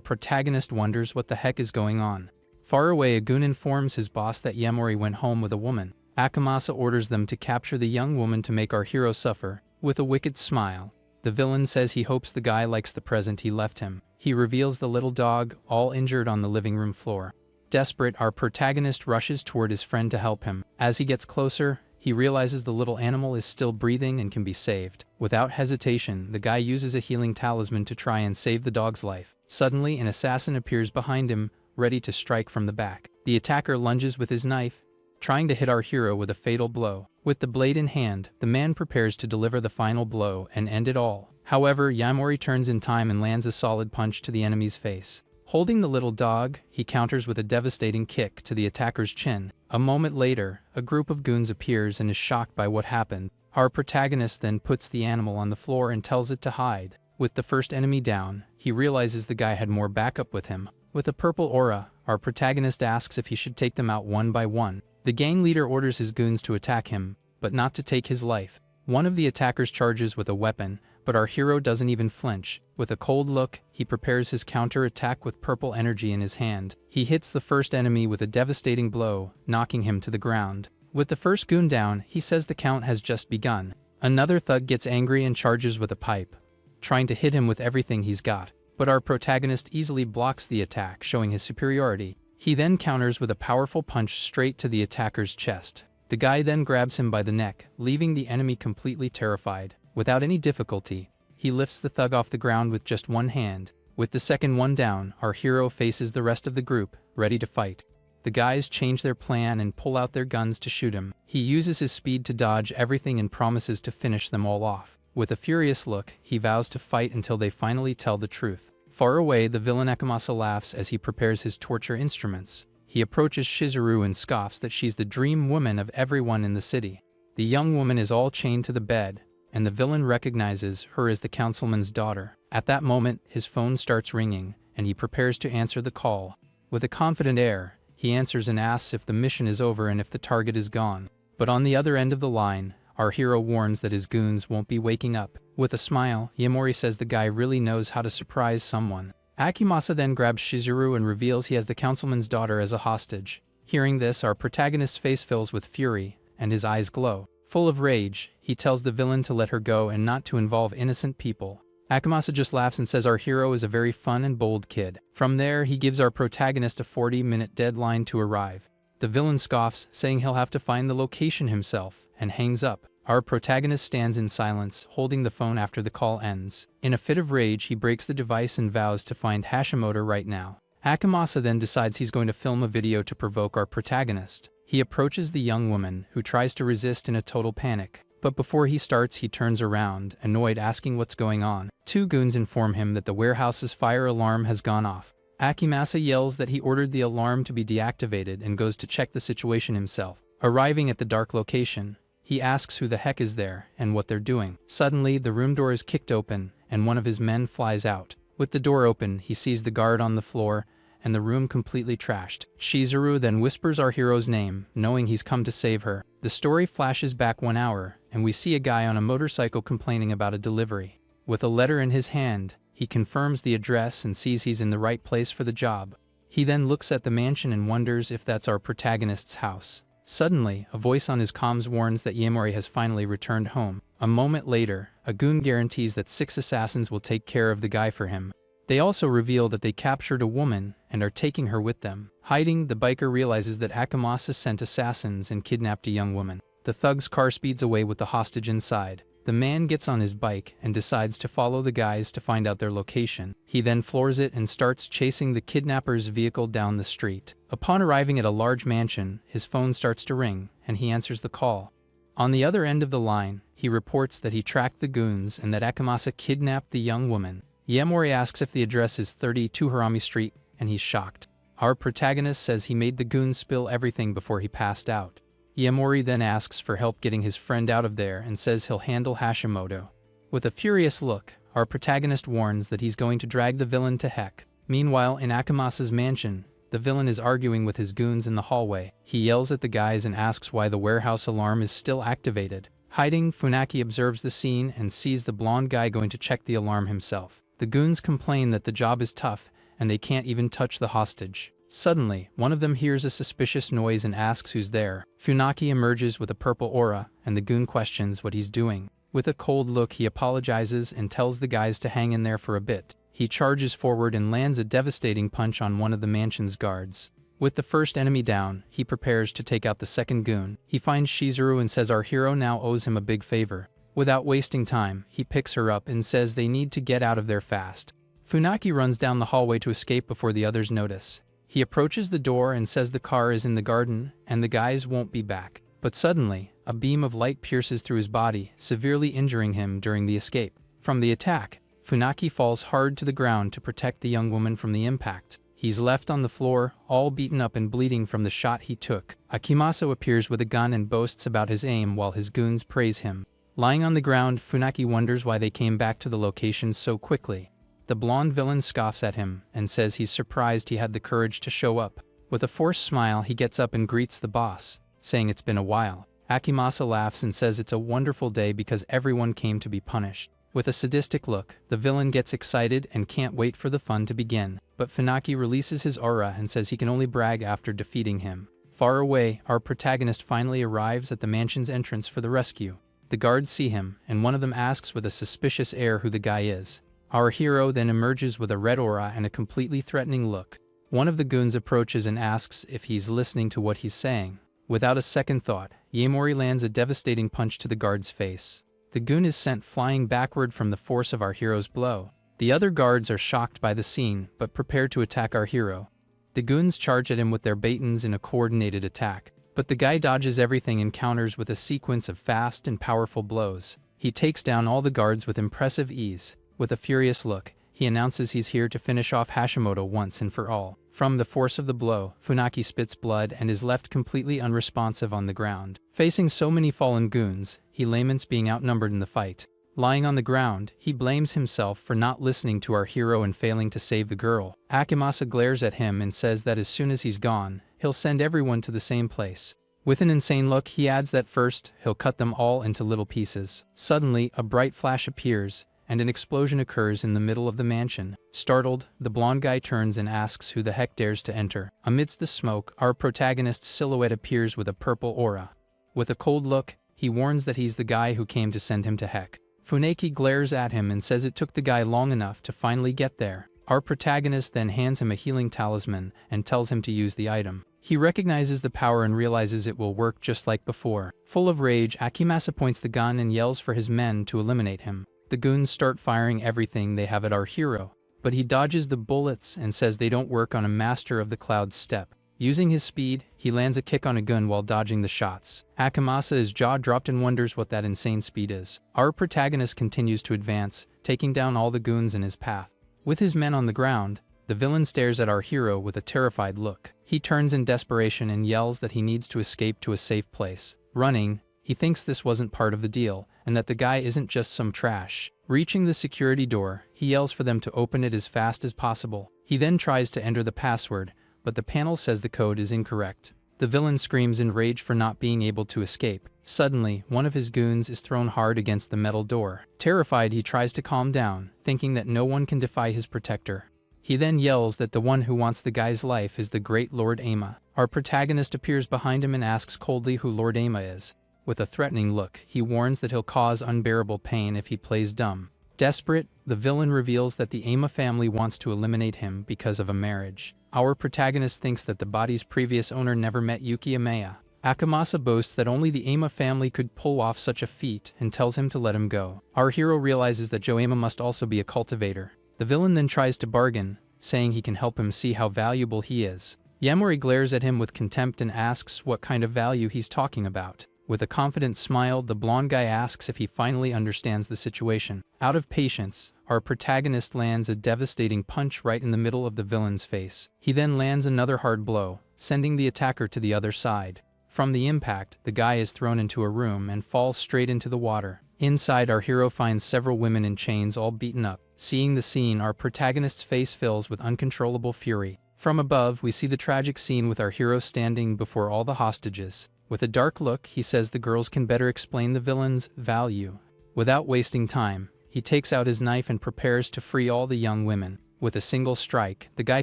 protagonist wonders what the heck is going on. Far away, a goon informs his boss that Yaemori went home with a woman. Akamasa orders them to capture the young woman to make our hero suffer. With a wicked smile, the villain says he hopes the guy likes the present he left him. He reveals the little dog, all injured on the living room floor. Desperate, our protagonist rushes toward his friend to help him. As he gets closer, he realizes the little animal is still breathing and can be saved. Without hesitation, the guy uses a healing talisman to try and save the dog's life. Suddenly, an assassin appears behind him, ready to strike from the back. The attacker lunges with his knife, trying to hit our hero with a fatal blow. With the blade in hand, the man prepares to deliver the final blow and end it all. However, Yaemori turns in time and lands a solid punch to the enemy's face. Holding the little dog, he counters with a devastating kick to the attacker's chin. A moment later, a group of goons appears and is shocked by what happened. Our protagonist then puts the animal on the floor and tells it to hide. With the first enemy down, he realizes the guy had more backup with him. With a purple aura, our protagonist asks if he should take them out one by one. The gang leader orders his goons to attack him, but not to take his life. One of the attackers charges with a weapon, but our hero doesn't even flinch. With a cold look, he prepares his counter-attack with purple energy in his hand. He hits the first enemy with a devastating blow, knocking him to the ground. With the first goon down, he says the count has just begun. Another thug gets angry and charges with a pipe, trying to hit him with everything he's got. But our protagonist easily blocks the attack, showing his superiority. He then counters with a powerful punch straight to the attacker's chest. The guy then grabs him by the neck, leaving the enemy completely terrified. Without any difficulty, he lifts the thug off the ground with just one hand. With the second one down, our hero faces the rest of the group, ready to fight. The guys change their plan and pull out their guns to shoot him. He uses his speed to dodge everything and promises to finish them all off. With a furious look, he vows to fight until they finally tell the truth. Far away, the villain Akamasa laughs as he prepares his torture instruments. He approaches Shizuru and scoffs that she's the dream woman of everyone in the city. The young woman is all chained to the bed, and the villain recognizes her as the councilman's daughter. At that moment, his phone starts ringing, and he prepares to answer the call. With a confident air, he answers and asks if the mission is over and if the target is gone. But on the other end of the line, our hero warns that his goons won't be waking up. With a smile, Yaemori says the guy really knows how to surprise someone. Akamasa then grabs Shizuru and reveals he has the councilman's daughter as a hostage. Hearing this, our protagonist's face fills with fury, and his eyes glow. Full of rage, he tells the villain to let her go and not to involve innocent people. Akamasa just laughs and says our hero is a very fun and bold kid. From there, he gives our protagonist a 40-minute deadline to arrive. The villain scoffs, saying he'll have to find the location himself, and hangs up. Our protagonist stands in silence, holding the phone after the call ends. In a fit of rage, he breaks the device and vows to find Hashimoto right now. Akamasa then decides he's going to film a video to provoke our protagonist. He approaches the young woman, who tries to resist in a total panic. But before he starts, he turns around, annoyed, asking what's going on. Two goons inform him that the warehouse's fire alarm has gone off. Akamasa yells that he ordered the alarm to be deactivated and goes to check the situation himself. Arriving at the dark location, he asks who the heck is there and what they're doing. Suddenly, the room door is kicked open, and one of his men flies out. With the door open, he sees the guard on the floor, and the room completely trashed. Shizuru then whispers our hero's name, knowing he's come to save her. The story flashes back 1 hour, and we see a guy on a motorcycle complaining about a delivery. With a letter in his hand, he confirms the address and sees he's in the right place for the job. He then looks at the mansion and wonders if that's our protagonist's house. Suddenly, a voice on his comms warns that Yaemori has finally returned home. A moment later, a goon guarantees that 6 assassins will take care of the guy for him. They also reveal that they captured a woman and are taking her with them. Hiding, the biker realizes that Akamasa sent assassins and kidnapped a young woman. The thug's car speeds away with the hostage inside. The man gets on his bike and decides to follow the guys to find out their location. He then floors it and starts chasing the kidnapper's vehicle down the street. Upon arriving at a large mansion, his phone starts to ring, and he answers the call. On the other end of the line, he reports that he tracked the goons and that Akamasa kidnapped the young woman. Yaemori asks if the address is 32 Harami Street, and he's shocked. Our protagonist says he made the goons spill everything before he passed out. Yaemori then asks for help getting his friend out of there and says he'll handle Hashimoto. With a furious look, our protagonist warns that he's going to drag the villain to heck. Meanwhile, in Akamasa's mansion, the villain is arguing with his goons in the hallway. He yells at the guys and asks why the warehouse alarm is still activated. Hiding, Funaki observes the scene and sees the blonde guy going to check the alarm himself. The goons complain that the job is tough and they can't even touch the hostage. Suddenly, one of them hears a suspicious noise and asks who's there. Funaki emerges with a purple aura, and the goon questions what he's doing. With a cold look, he apologizes and tells the guys to hang in there for a bit. He charges forward and lands a devastating punch on one of the mansion's guards. With the first enemy down, he prepares to take out the second goon. He finds Shizuru and says our hero now owes him a big favor. Without wasting time, he picks her up and says they need to get out of there fast. Funaki runs down the hallway to escape before the others notice. He approaches the door and says the car is in the garden and the guys won't be back. But suddenly, a beam of light pierces through his body, severely injuring him during the escape. From the attack, Funaki falls hard to the ground to protect the young woman from the impact. He's left on the floor, all beaten up and bleeding from the shot he took. Akimaso appears with a gun and boasts about his aim while his goons praise him. Lying on the ground, Funaki wonders why they came back to the location so quickly. The blonde villain scoffs at him and says he's surprised he had the courage to show up. With a forced smile, he gets up and greets the boss, saying it's been a while. Akimasa laughs and says it's a wonderful day because everyone came to be punished. With a sadistic look, the villain gets excited and can't wait for the fun to begin. But Funaki releases his aura and says he can only brag after defeating him. Far away, our protagonist finally arrives at the mansion's entrance for the rescue. The guards see him, and one of them asks with a suspicious air who the guy is. Our hero then emerges with a red aura and a completely threatening look. One of the goons approaches and asks if he's listening to what he's saying. Without a second thought, Yaemori lands a devastating punch to the guard's face. The goon is sent flying backward from the force of our hero's blow. The other guards are shocked by the scene, but prepare to attack our hero. The goons charge at him with their batons in a coordinated attack, but the guy dodges everything and counters with a sequence of fast and powerful blows. He takes down all the guards with impressive ease. With a furious look, he announces he's here to finish off Hashimoto once and for all. From the force of the blow, Funaki spits blood and is left completely unresponsive on the ground. Facing so many fallen goons, he laments being outnumbered in the fight. Lying on the ground, he blames himself for not listening to our hero and failing to save the girl. Akimasa glares at him and says that as soon as he's gone, he'll send everyone to the same place. With an insane look, he adds that first, he'll cut them all into little pieces. Suddenly, a bright flash appears, and an explosion occurs in the middle of the mansion. Startled, the blonde guy turns and asks who the heck dares to enter. Amidst the smoke, our protagonist's silhouette appears with a purple aura. With a cold look, he warns that he's the guy who came to send him to heck. Funaki glares at him and says it took the guy long enough to finally get there. Our protagonist then hands him a healing talisman and tells him to use the item. He recognizes the power and realizes it will work just like before. Full of rage, Akimasa points the gun and yells for his men to eliminate him. The goons start firing everything they have at our hero, but he dodges the bullets and says they don't work on a master of the cloud's step. Using his speed, he lands a kick on a gun while dodging the shots. Akimasa is jaw-dropped and wonders what that insane speed is. Our protagonist continues to advance, taking down all the goons in his path. With his men on the ground, the villain stares at our hero with a terrified look. He turns in desperation and yells that he needs to escape to a safe place. Running, he thinks this wasn't part of the deal, and that the guy isn't just some trash. Reaching the security door, he yells for them to open it as fast as possible. He then tries to enter the password, but the panel says the code is incorrect. The villain screams in rage for not being able to escape. Suddenly, one of his goons is thrown hard against the metal door. Terrified, he tries to calm down, thinking that no one can defy his protector. He then yells that the one who wants the guy's life is the great Lord Ama. Our protagonist appears behind him and asks coldly who Lord Ama is. With a threatening look, he warns that he'll cause unbearable pain if he plays dumb. Desperate, the villain reveals that the Ama family wants to eliminate him because of a marriage. Our protagonist thinks that the body's previous owner never met Yuki Amaya. Akimasa boasts that only the Ama family could pull off such a feat and tells him to let him go. Our hero realizes that Joama must also be a cultivator. The villain then tries to bargain, saying he can help him see how valuable he is. Yamori glares at him with contempt and asks what kind of value he's talking about. With a confident smile, the blonde guy asks if he finally understands the situation. Out of patience, our protagonist lands a devastating punch right in the middle of the villain's face. He then lands another hard blow, sending the attacker to the other side. From the impact, the guy is thrown into a room and falls straight into the water. Inside, our hero finds several women in chains all beaten up. Seeing the scene, our protagonist's face fills with uncontrollable fury. From above, we see the tragic scene with our hero standing before all the hostages. With a dark look, he says the girls can better explain the villain's value. Without wasting time, he takes out his knife and prepares to free all the young women. With a single strike, the guy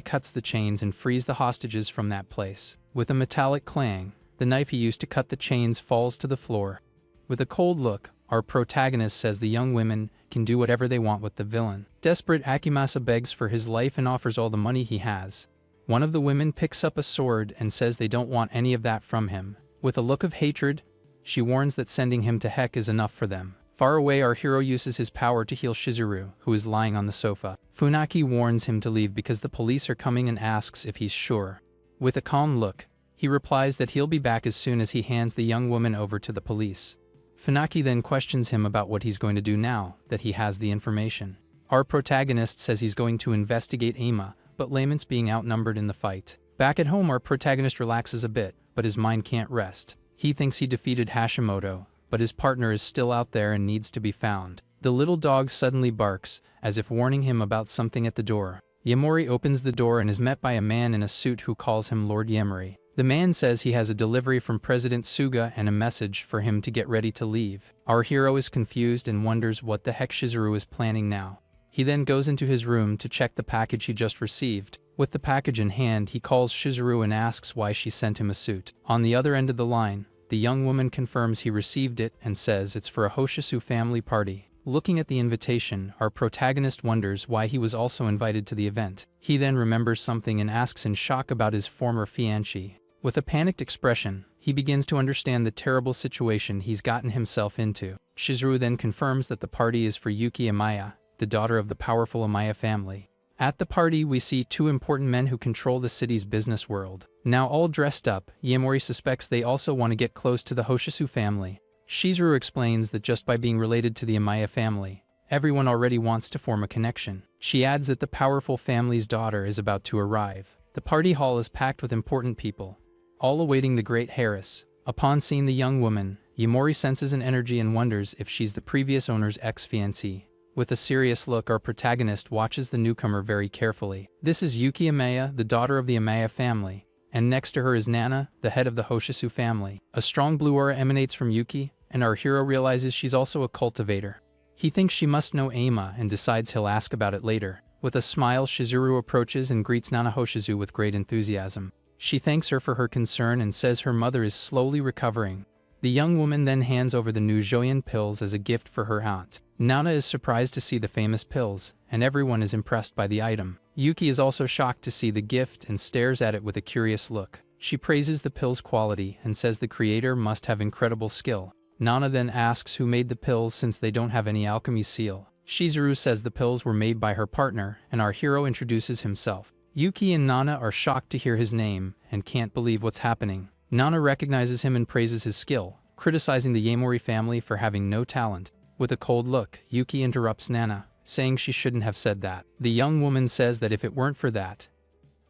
cuts the chains and frees the hostages from that place. With a metallic clang, the knife he used to cut the chains falls to the floor. With a cold look, our protagonist says the young women can do whatever they want with the villain. Desperate, Akimasa begs for his life and offers all the money he has. One of the women picks up a sword and says they don't want any of that from him. With a look of hatred, she warns that sending him to heck is enough for them. Far away, our hero uses his power to heal Shizuru, who is lying on the sofa. Funaki warns him to leave because the police are coming and asks if he's sure. With a calm look, he replies that he'll be back as soon as he hands the young woman over to the police. Funaki then questions him about what he's going to do now that he has the information. Our protagonist says he's going to investigate Ama, but layman's being outnumbered in the fight. Back at home, our protagonist relaxes a bit, but his mind can't rest. He thinks he defeated Hashimoto, but his partner is still out there and needs to be found. The little dog suddenly barks, as if warning him about something at the door. Yamori opens the door and is met by a man in a suit who calls him Lord Yamori. The man says he has a delivery from President Suga and a message for him to get ready to leave. Our hero is confused and wonders what the heck Shizuru is planning now. He then goes into his room to check the package he just received. With the package in hand, he calls Shizuru and asks why she sent him a suit. On the other end of the line, the young woman confirms he received it and says it's for a Hoshisu family party. Looking at the invitation, our protagonist wonders why he was also invited to the event. He then remembers something and asks in shock about his former fiancée. With a panicked expression, he begins to understand the terrible situation he's gotten himself into. Shizuru then confirms that the party is for Yuki Amaya, the daughter of the powerful Amaya family. At the party, we see two important men who control the city's business world. Now all dressed up, Yamori suspects they also want to get close to the Hoshisu family. Shizuru explains that just by being related to the Amaya family, everyone already wants to form a connection. She adds that the powerful family's daughter is about to arrive. The party hall is packed with important people, all awaiting the great Harris. Upon seeing the young woman, Yamori senses an energy and wonders if she's the previous owner's ex-fiancée. With a serious look, our protagonist watches the newcomer very carefully. This is Yuki Amaya, the daughter of the Amaya family, and next to her is Nana, the head of the Hoshisu family. A strong blue aura emanates from Yuki, and our hero realizes she's also a cultivator. He thinks she must know Ama and decides he'll ask about it later. With a smile, Shizuru approaches and greets Nana Hoshizu with great enthusiasm. She thanks her for her concern and says her mother is slowly recovering. The young woman then hands over the new Joyen pills as a gift for her aunt. Nana is surprised to see the famous pills, and everyone is impressed by the item. Yuki is also shocked to see the gift and stares at it with a curious look. She praises the pill's quality and says the creator must have incredible skill. Nana then asks who made the pills since they don't have any alchemy seal. Shizuru says the pills were made by her partner, and our hero introduces himself. Yuki and Nana are shocked to hear his name and can't believe what's happening. Nana recognizes him and praises his skill, criticizing the Yaemori family for having no talent. With a cold look, Yuki interrupts Nana, saying she shouldn't have said that. The young woman says that if it weren't for that,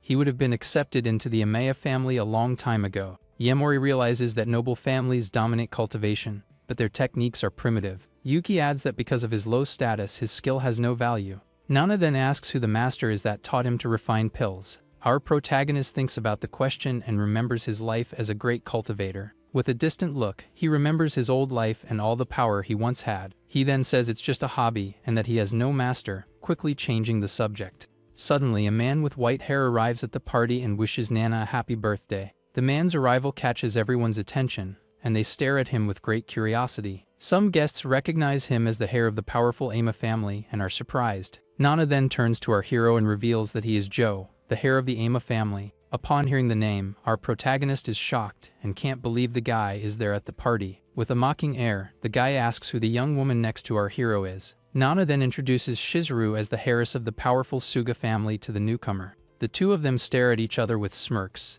he would have been accepted into the Amaya family a long time ago. Yaemori realizes that noble families dominate cultivation, but their techniques are primitive. Yuki adds that because of his low status, his skill has no value. Nana then asks who the master is that taught him to refine pills. Our protagonist thinks about the question and remembers his life as a great cultivator. With a distant look, he remembers his old life and all the power he once had. He then says it's just a hobby and that he has no master, quickly changing the subject. Suddenly, a man with white hair arrives at the party and wishes Nana a happy birthday. The man's arrival catches everyone's attention, and they stare at him with great curiosity. Some guests recognize him as the heir of the powerful Ama family and are surprised. Nana then turns to our hero and reveals that he is Joe, the heir of the Ama family. Upon hearing the name, our protagonist is shocked and can't believe the guy is there at the party. With a mocking air, the guy asks who the young woman next to our hero is. Nana then introduces Shizuru as the heiress of the powerful Suga family to the newcomer. The two of them stare at each other with smirks,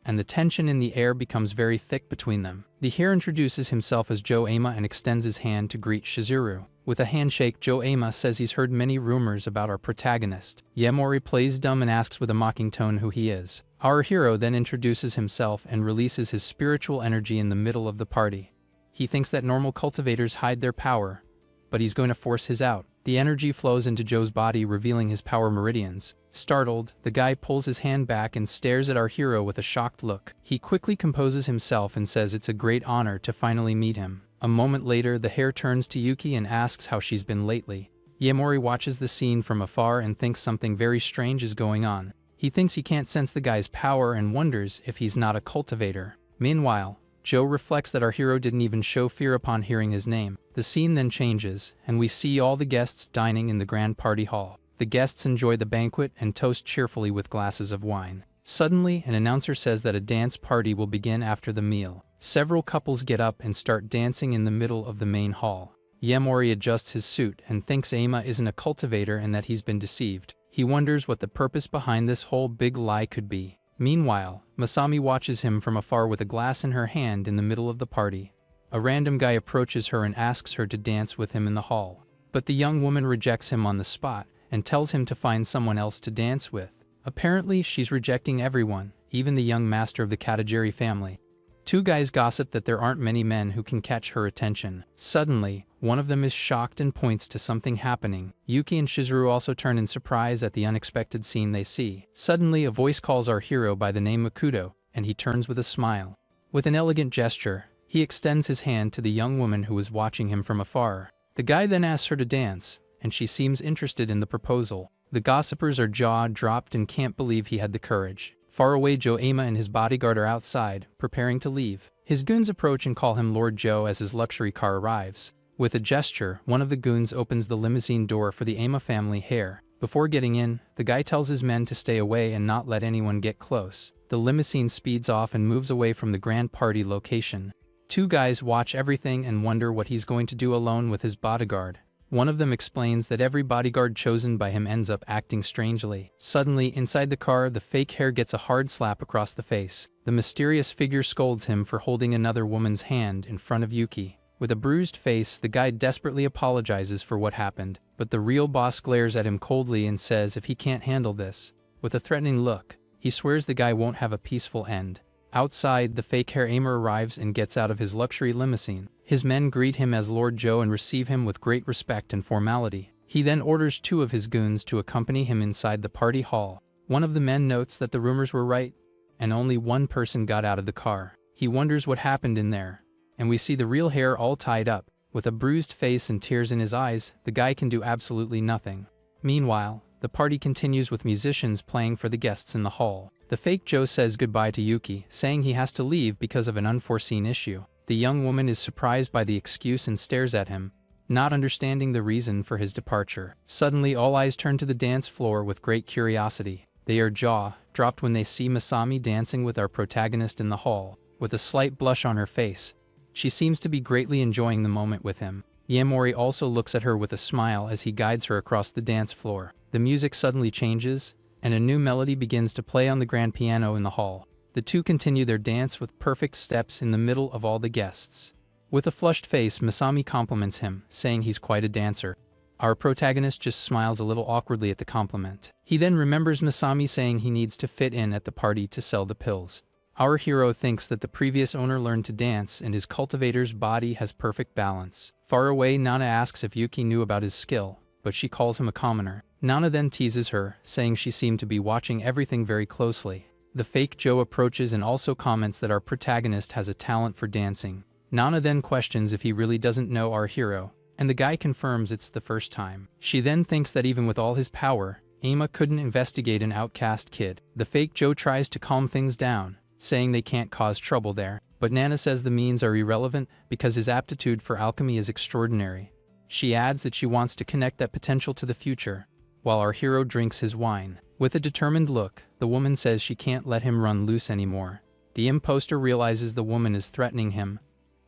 and the tension in the air becomes very thick between them. The heir introduces himself as Joe Ama and extends his hand to greet Shizuru. With a handshake, Joe Ama says he's heard many rumors about our protagonist. Yaemori plays dumb and asks with a mocking tone who he is. Our hero then introduces himself and releases his spiritual energy in the middle of the party. He thinks that normal cultivators hide their power, but he's going to force his out. The energy flows into Joe's body, revealing his power meridians. Startled, the guy pulls his hand back and stares at our hero with a shocked look. He quickly composes himself and says it's a great honor to finally meet him. A moment later, the heir turns to Yuki and asks how she's been lately. Yaemori watches the scene from afar and thinks something very strange is going on. He thinks he can't sense the guy's power and wonders if he's not a cultivator. Meanwhile, Joe reflects that our hero didn't even show fear upon hearing his name. The scene then changes, and we see all the guests dining in the grand party hall. The guests enjoy the banquet and toast cheerfully with glasses of wine. Suddenly, an announcer says that a dance party will begin after the meal. Several couples get up and start dancing in the middle of the main hall. Yaemori adjusts his suit and thinks Ama isn't a cultivator and that he's been deceived. He wonders what the purpose behind this whole big lie could be. Meanwhile, Masami watches him from afar with a glass in her hand in the middle of the party. A random guy approaches her and asks her to dance with him in the hall. But the young woman rejects him on the spot and tells him to find someone else to dance with. Apparently, she's rejecting everyone, even the young master of the Katajiri family. Two guys gossip that there aren't many men who can catch her attention. Suddenly, one of them is shocked and points to something happening. Yuki and Shizuru also turn in surprise at the unexpected scene they see. Suddenly, a voice calls our hero by the name Makuto, and he turns with a smile. With an elegant gesture, he extends his hand to the young woman who is watching him from afar. The guy then asks her to dance, and she seems interested in the proposal. The gossipers are jaw-dropped and can't believe he had the courage. Far away, Joe Ama and his bodyguard are outside, preparing to leave. His goons approach and call him Lord Joe as his luxury car arrives. With a gesture, one of the goons opens the limousine door for the Ama family heir. Before getting in, the guy tells his men to stay away and not let anyone get close. The limousine speeds off and moves away from the grand party location. Two guys watch everything and wonder what he's going to do alone with his bodyguard. One of them explains that every bodyguard chosen by him ends up acting strangely. Suddenly, inside the car, the fake hair gets a hard slap across the face. The mysterious figure scolds him for holding another woman's hand in front of Yuki. With a bruised face, the guy desperately apologizes for what happened, but the real boss glares at him coldly and says if he can't handle this. With a threatening look, he swears the guy won't have a peaceful end. Outside, the fake hair Aimer arrives and gets out of his luxury limousine. His men greet him as Lord Joe and receive him with great respect and formality. He then orders two of his goons to accompany him inside the party hall. One of the men notes that the rumors were right, and only one person got out of the car. He wonders what happened in there, and we see the real hair all tied up. With a bruised face and tears in his eyes, the guy can do absolutely nothing. Meanwhile, the party continues with musicians playing for the guests in the hall. The fake Joe says goodbye to Yuki, saying he has to leave because of an unforeseen issue. The young woman is surprised by the excuse and stares at him, not understanding the reason for his departure. Suddenly, all eyes turn to the dance floor with great curiosity. They are jaw-dropped dropped when they see Masami dancing with our protagonist in the hall, with a slight blush on her face. She seems to be greatly enjoying the moment with him. Yaemori also looks at her with a smile as he guides her across the dance floor. The music suddenly changes, and a new melody begins to play on the grand piano in the hall. The two continue their dance with perfect steps in the middle of all the guests. With a flushed face, Masami compliments him, saying he's quite a dancer. Our protagonist just smiles a little awkwardly at the compliment. He then remembers Masami saying he needs to fit in at the party to sell the pills. Our hero thinks that the previous owner learned to dance and his cultivator's body has perfect balance. Far away, Nana asks if Yuki knew about his skill, but she calls him a commoner. Nana then teases her, saying she seemed to be watching everything very closely. The fake Joe approaches and also comments that our protagonist has a talent for dancing. Nana then questions if he really doesn't know our hero, and the guy confirms it's the first time. She then thinks that even with all his power, Ama couldn't investigate an outcast kid. The fake Joe tries to calm things down, saying they can't cause trouble there, but Nana says the means are irrelevant because his aptitude for alchemy is extraordinary. She adds that she wants to connect that potential to the future, while our hero drinks his wine. With a determined look, the woman says she can't let him run loose anymore. The imposter realizes the woman is threatening him,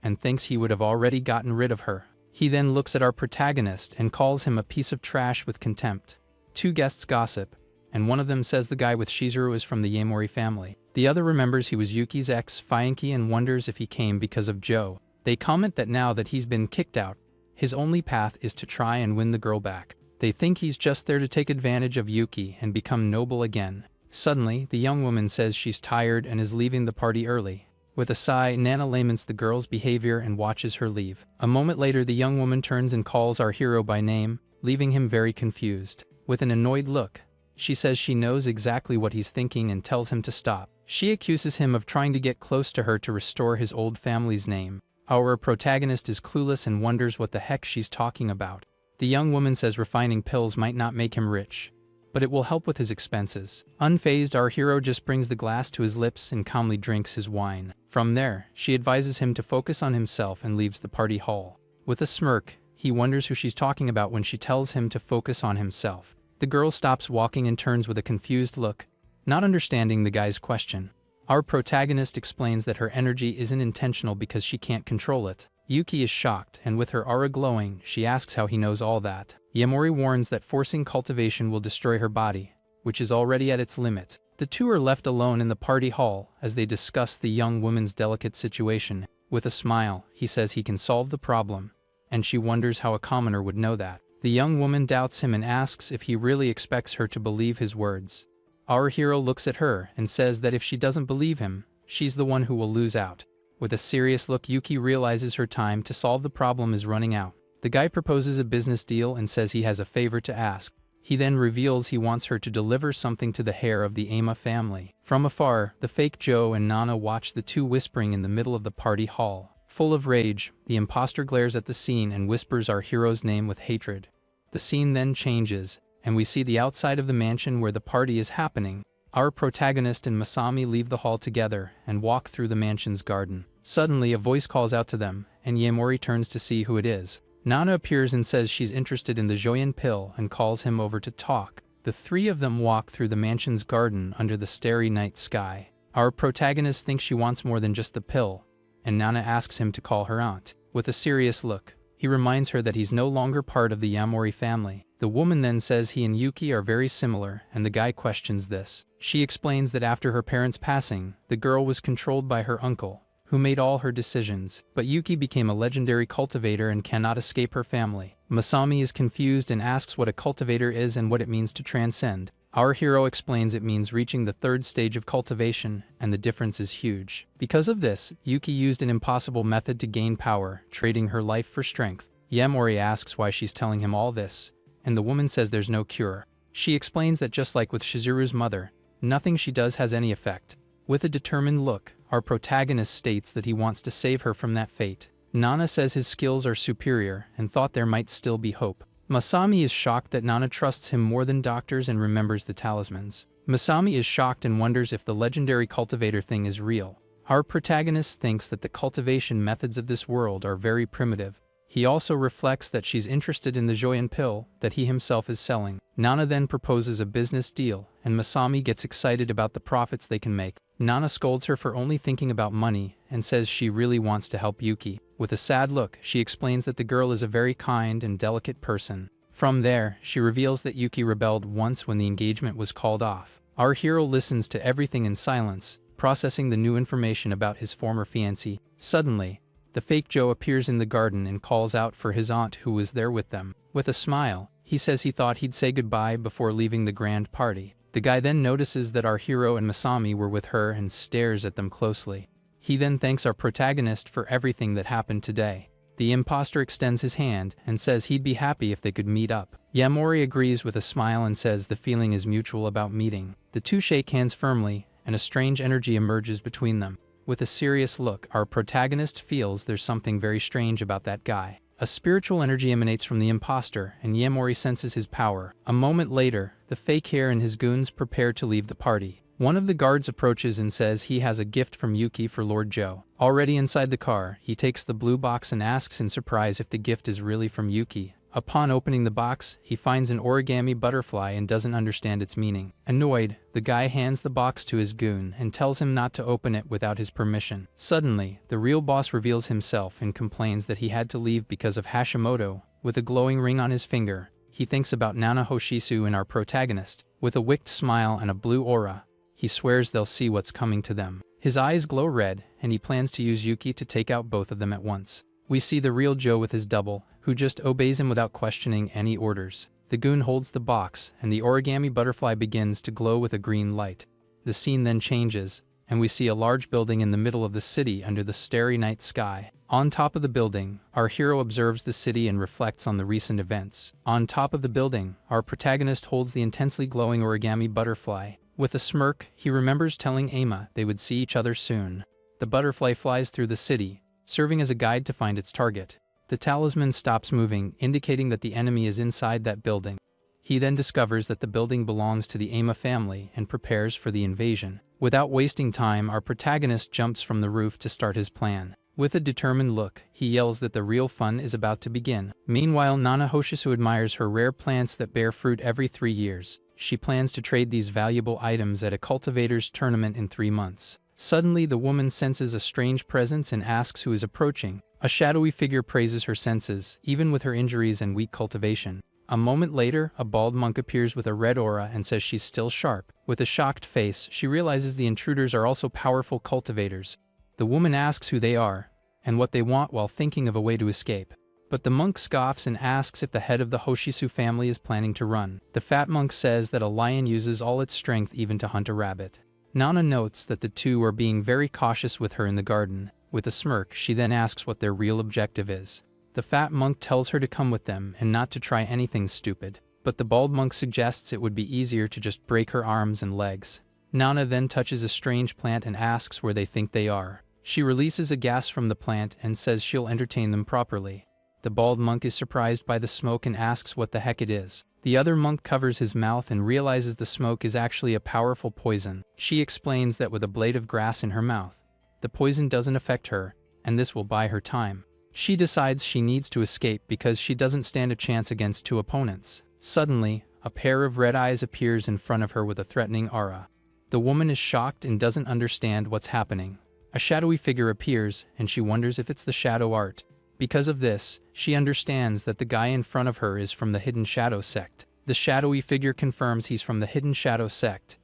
and thinks he would have already gotten rid of her. He then looks at our protagonist and calls him a piece of trash with contempt. Two guests gossip, and one of them says the guy with Shizuru is from the Yaemori family. The other remembers he was Yuki's ex, Fianki, and wonders if he came because of Joe. They comment that now that he's been kicked out, his only path is to try and win the girl back. They think he's just there to take advantage of Yuki and become noble again. Suddenly, the young woman says she's tired and is leaving the party early. With a sigh, Nana laments the girl's behavior and watches her leave. A moment later, the young woman turns and calls our hero by name, leaving him very confused. With an annoyed look, she says she knows exactly what he's thinking and tells him to stop. She accuses him of trying to get close to her to restore his old family's name. Our protagonist is clueless and wonders what the heck she's talking about. The young woman says refining pills might not make him rich, but it will help with his expenses. Unfazed, our hero just brings the glass to his lips and calmly drinks his wine. From there, she advises him to focus on himself and leaves the party hall. With a smirk, he wonders who she's talking about when she tells him to focus on himself. The girl stops walking and turns with a confused look, not understanding the guy's question. Our protagonist explains that her energy isn't intentional because she can't control it. Yuki is shocked, and with her aura glowing, she asks how he knows all that. Yaemori warns that forcing cultivation will destroy her body, which is already at its limit. The two are left alone in the party hall as they discuss the young woman's delicate situation. With a smile, he says he can solve the problem, and she wonders how a commoner would know that. The young woman doubts him and asks if he really expects her to believe his words. Our hero looks at her and says that if she doesn't believe him, she's the one who will lose out. With a serious look, Yuki realizes her time to solve the problem is running out. The guy proposes a business deal and says he has a favor to ask. He then reveals he wants her to deliver something to the heir of the Ama family. From afar, the fake Joe and Nana watch the two whispering in the middle of the party hall. Full of rage, the imposter glares at the scene and whispers our hero's name with hatred. The scene then changes, and we see the outside of the mansion where the party is happening. Our protagonist and Masami leave the hall together and walk through the mansion's garden. Suddenly, a voice calls out to them, and Yaemori turns to see who it is. Nana appears and says she's interested in the Joyen pill and calls him over to talk. The three of them walk through the mansion's garden under the starry night sky. Our protagonist thinks she wants more than just the pill, and Nana asks him to call her aunt. With a serious look, he reminds her that he's no longer part of the Yaemori family. The woman then says he and Yuki are very similar, and the guy questions this. She explains that after her parents' passing, the girl was controlled by her uncle, who made all her decisions, but Yuki became a legendary cultivator and cannot escape her family. Masami is confused and asks what a cultivator is and what it means to transcend. Our hero explains it means reaching the third stage of cultivation, and the difference is huge. Because of this, Yuki used an impossible method to gain power, trading her life for strength. Yaemori asks why she's telling him all this, and the woman says there's no cure. She explains that just like with Shizuru's mother, nothing she does has any effect. With a determined look, our protagonist states that he wants to save her from that fate. Nana says his skills are superior and thought there might still be hope. Masami is shocked that Nana trusts him more than doctors and remembers the talismans. Masami is shocked and wonders if the legendary cultivator thing is real. Our protagonist thinks that the cultivation methods of this world are very primitive. He also reflects that she's interested in the Joyan pill that he himself is selling. Nana then proposes a business deal, and Masami gets excited about the profits they can make. Nana scolds her for only thinking about money and says she really wants to help Yuki. With a sad look, she explains that the girl is a very kind and delicate person. From there, she reveals that Yuki rebelled once when the engagement was called off. Our hero listens to everything in silence, processing the new information about his former fiancée. Suddenly, the fake Joe appears in the garden and calls out for his aunt who was there with them. With a smile, he says he thought he'd say goodbye before leaving the grand party. The guy then notices that our hero and Masami were with her and stares at them closely. He then thanks our protagonist for everything that happened today. The imposter extends his hand and says he'd be happy if they could meet up. Yamori agrees with a smile and says the feeling is mutual about meeting. The two shake hands firmly, and a strange energy emerges between them. With a serious look, our protagonist feels there's something very strange about that guy. A spiritual energy emanates from the imposter, and Yamori senses his power. A moment later, the fake hair and his goons prepare to leave the party. One of the guards approaches and says he has a gift from Yuki for Lord Joe. Already inside the car, he takes the blue box and asks in surprise if the gift is really from Yuki. Upon opening the box, he finds an origami butterfly and doesn't understand its meaning. Annoyed, the guy hands the box to his goon and tells him not to open it without his permission. Suddenly, the real boss reveals himself and complains that he had to leave because of Hashimoto. With a glowing ring on his finger, he thinks about Nana Hoshisu and our protagonist. With a wicked smile and a blue aura, he swears they'll see what's coming to them. His eyes glow red, and he plans to use Yuki to take out both of them at once. We see the real Joe with his double, who just obeys him without questioning any orders. The goon holds the box, and the origami butterfly begins to glow with a green light. The scene then changes, and we see a large building in the middle of the city under the starry night sky. On top of the building, our hero observes the city and reflects on the recent events. On top of the building, our protagonist holds the intensely glowing origami butterfly. With a smirk, he remembers telling Ama they would see each other soon. The butterfly flies through the city, serving as a guide to find its target. The talisman stops moving, indicating that the enemy is inside that building. He then discovers that the building belongs to the Ama family and prepares for the invasion. Without wasting time, our protagonist jumps from the roof to start his plan. With a determined look, he yells that the real fun is about to begin. Meanwhile, Nana Hoshisu admires her rare plants that bear fruit every 3 years. She plans to trade these valuable items at a cultivator's tournament in 3 months. Suddenly, the woman senses a strange presence and asks who is approaching. A shadowy figure praises her senses, even with her injuries and weak cultivation. A moment later, a bald monk appears with a red aura and says she's still sharp. With a shocked face, she realizes the intruders are also powerful cultivators. The woman asks who they are and what they want while thinking of a way to escape. But the monk scoffs and asks if the head of the Hoshisu family is planning to run. The fat monk says that a lion uses all its strength even to hunt a rabbit. Nana notes that the two are being very cautious with her in the garden. With a smirk, she then asks what their real objective is. The fat monk tells her to come with them and not to try anything stupid. But the bald monk suggests it would be easier to just break her arms and legs. Nana then touches a strange plant and asks where they think they are. She releases a gas from the plant and says she'll entertain them properly. The bald monk is surprised by the smoke and asks what the heck it is. The other monk covers his mouth and realizes the smoke is actually a powerful poison. She explains that with a blade of grass in her mouth, the poison doesn't affect her, and this will buy her time. She decides she needs to escape because she doesn't stand a chance against 2 opponents. Suddenly, a pair of red eyes appears in front of her with a threatening aura. The woman is shocked and doesn't understand what's happening. A shadowy figure appears, and she wonders if it's the shadow art. Because of this, she understands that the guy in front of her is from the Hidden Shadow sect. The shadowy figure confirms he's from the Hidden Shadow sect,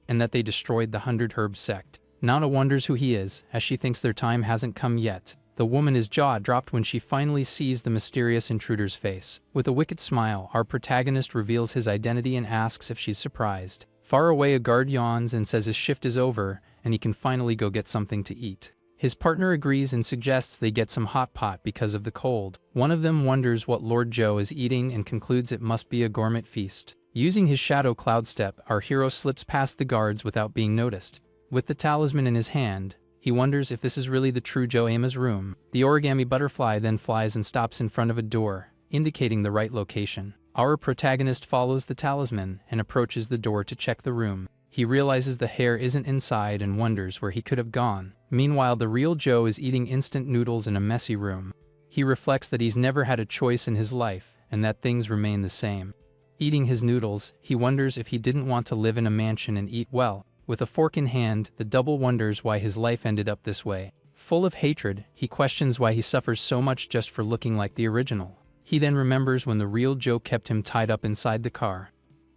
and that they destroyed the 100 Herbs sect. Nana wonders who he is, as she thinks their time hasn't come yet. The woman is jaw-dropped when she finally sees the mysterious intruder's face. With a wicked smile, our protagonist reveals his identity and asks if she's surprised. Far away, a guard yawns and says his shift is over, and he can finally go get something to eat. His partner agrees and suggests they get some hot pot because of the cold. One of them wonders what Lord Joe is eating and concludes it must be a gourmet feast. Using his shadow cloud step, our hero slips past the guards without being noticed. With the talisman in his hand, he wonders if this is really the true Joe Ama's room. The origami butterfly then flies and stops in front of a door, indicating the right location. Our protagonist follows the talisman and approaches the door to check the room. He realizes the hair isn't inside and wonders where he could have gone. Meanwhile, the real Joe is eating instant noodles in a messy room. He reflects that he's never had a choice in his life and that things remain the same. Eating his noodles, he wonders if he didn't want to live in a mansion and eat well. With a fork in hand, the double wonders why his life ended up this way. Full of hatred, he questions why he suffers so much just for looking like the original. He then remembers when the real Joe kept him tied up inside the car.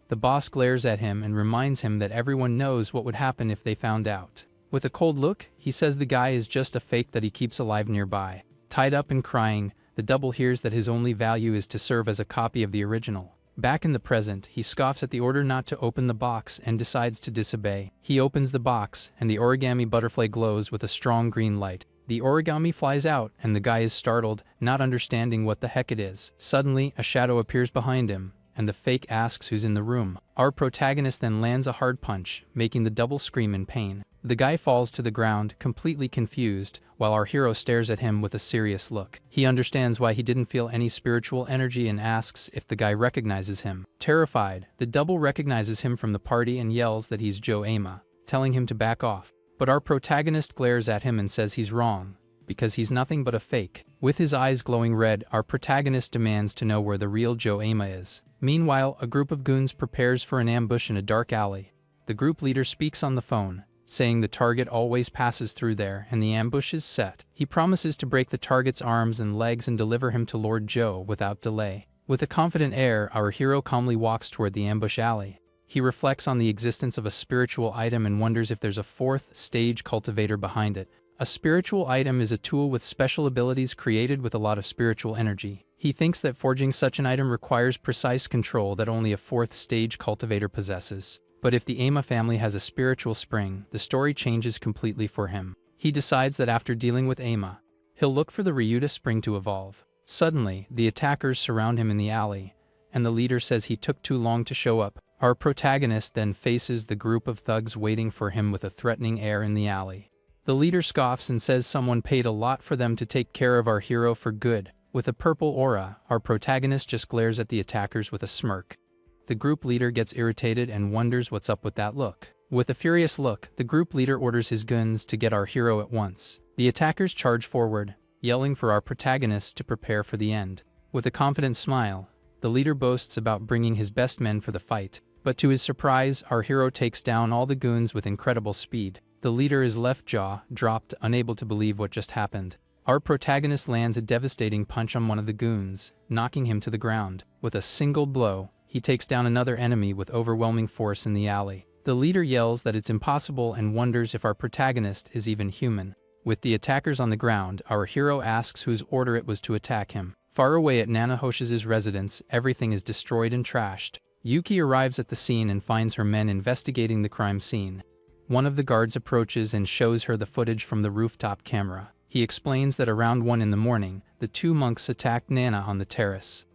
The boss glares at him and reminds him that everyone knows what would happen if they found out. With a cold look, he says the guy is just a fake that he keeps alive nearby. Tied up and crying, the double hears that his only value is to serve as a copy of the original. Back in the present, he scoffs at the order not to open the box and decides to disobey. He opens the box, and the origami butterfly glows with a strong green light. The origami flies out, and the guy is startled, not understanding what the heck it is. Suddenly, a shadow appears behind him, and the fake asks who's in the room. Our protagonist then lands a hard punch, making the double scream in pain. The guy falls to the ground, completely confused, while our hero stares at him with a serious look. He understands why he didn't feel any spiritual energy and asks if the guy recognizes him. Terrified, the double recognizes him from the party and yells that he's Joe Ama, telling him to back off. But our protagonist glares at him and says he's wrong, because he's nothing but a fake. With his eyes glowing red, our protagonist demands to know where the real Joe Ama is. Meanwhile, a group of goons prepares for an ambush in a dark alley. The group leader speaks on the phone, saying the target always passes through there and the ambush is set. He promises to break the target's arms and legs and deliver him to Lord Joe without delay. With a confident air, our hero calmly walks toward the ambush alley. He reflects on the existence of a spiritual item and wonders if there's a fourth stage cultivator behind it. A spiritual item is a tool with special abilities created with a lot of spiritual energy. He thinks that forging such an item requires precise control that only a fourth stage cultivator possesses. But if the Ama family has a spiritual spring, the story changes completely for him. He decides that after dealing with Ama, he'll look for the Ryuta spring to evolve. Suddenly, the attackers surround him in the alley, and the leader says he took too long to show up. Our protagonist then faces the group of thugs waiting for him with a threatening air in the alley. The leader scoffs and says someone paid a lot for them to take care of our hero for good. With a purple aura, our protagonist just glares at the attackers with a smirk. The group leader gets irritated and wonders what's up with that look. With a furious look, the group leader orders his guns to get our hero at once. The attackers charge forward, yelling for our protagonist to prepare for the end. With a confident smile, the leader boasts about bringing his best men for the fight. But to his surprise, our hero takes down all the goons with incredible speed. The leader is left jaw dropped, unable to believe what just happened. Our protagonist lands a devastating punch on one of the goons, knocking him to the ground. With a single blow, he takes down another enemy with overwhelming force in the alley. The leader yells that it's impossible and wonders if our protagonist is even human. With the attackers on the ground, our hero asks whose order it was to attack him. Far away at Nanahosh's residence, everything is destroyed and trashed. Yuki arrives at the scene and finds her men investigating the crime scene. One of the guards approaches and shows her the footage from the rooftop camera. He explains that around 1 in the morning, the 2 monks attacked Nana on the terrace.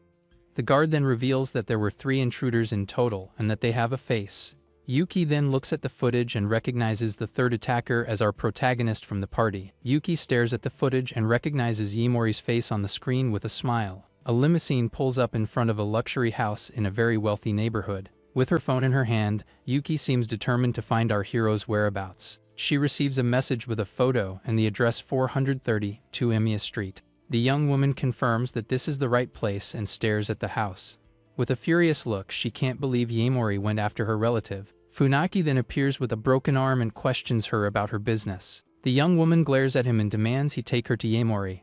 The guard then reveals that there were 3 intruders in total and that they have a face. Yuki then looks at the footage and recognizes the 3rd attacker as our protagonist from the party. Yuki stares at the footage and recognizes Yimori's face on the screen with a smile. A limousine pulls up in front of a luxury house in a very wealthy neighborhood. With her phone in her hand, Yuki seems determined to find our hero's whereabouts. She receives a message with a photo and the address 430 2 Emiya Street. The young woman confirms that this is the right place and stares at the house. With a furious look, she can't believe Yamori went after her relative. Funaki then appears with a broken arm and questions her about her business. The young woman glares at him and demands he take her to Yamori,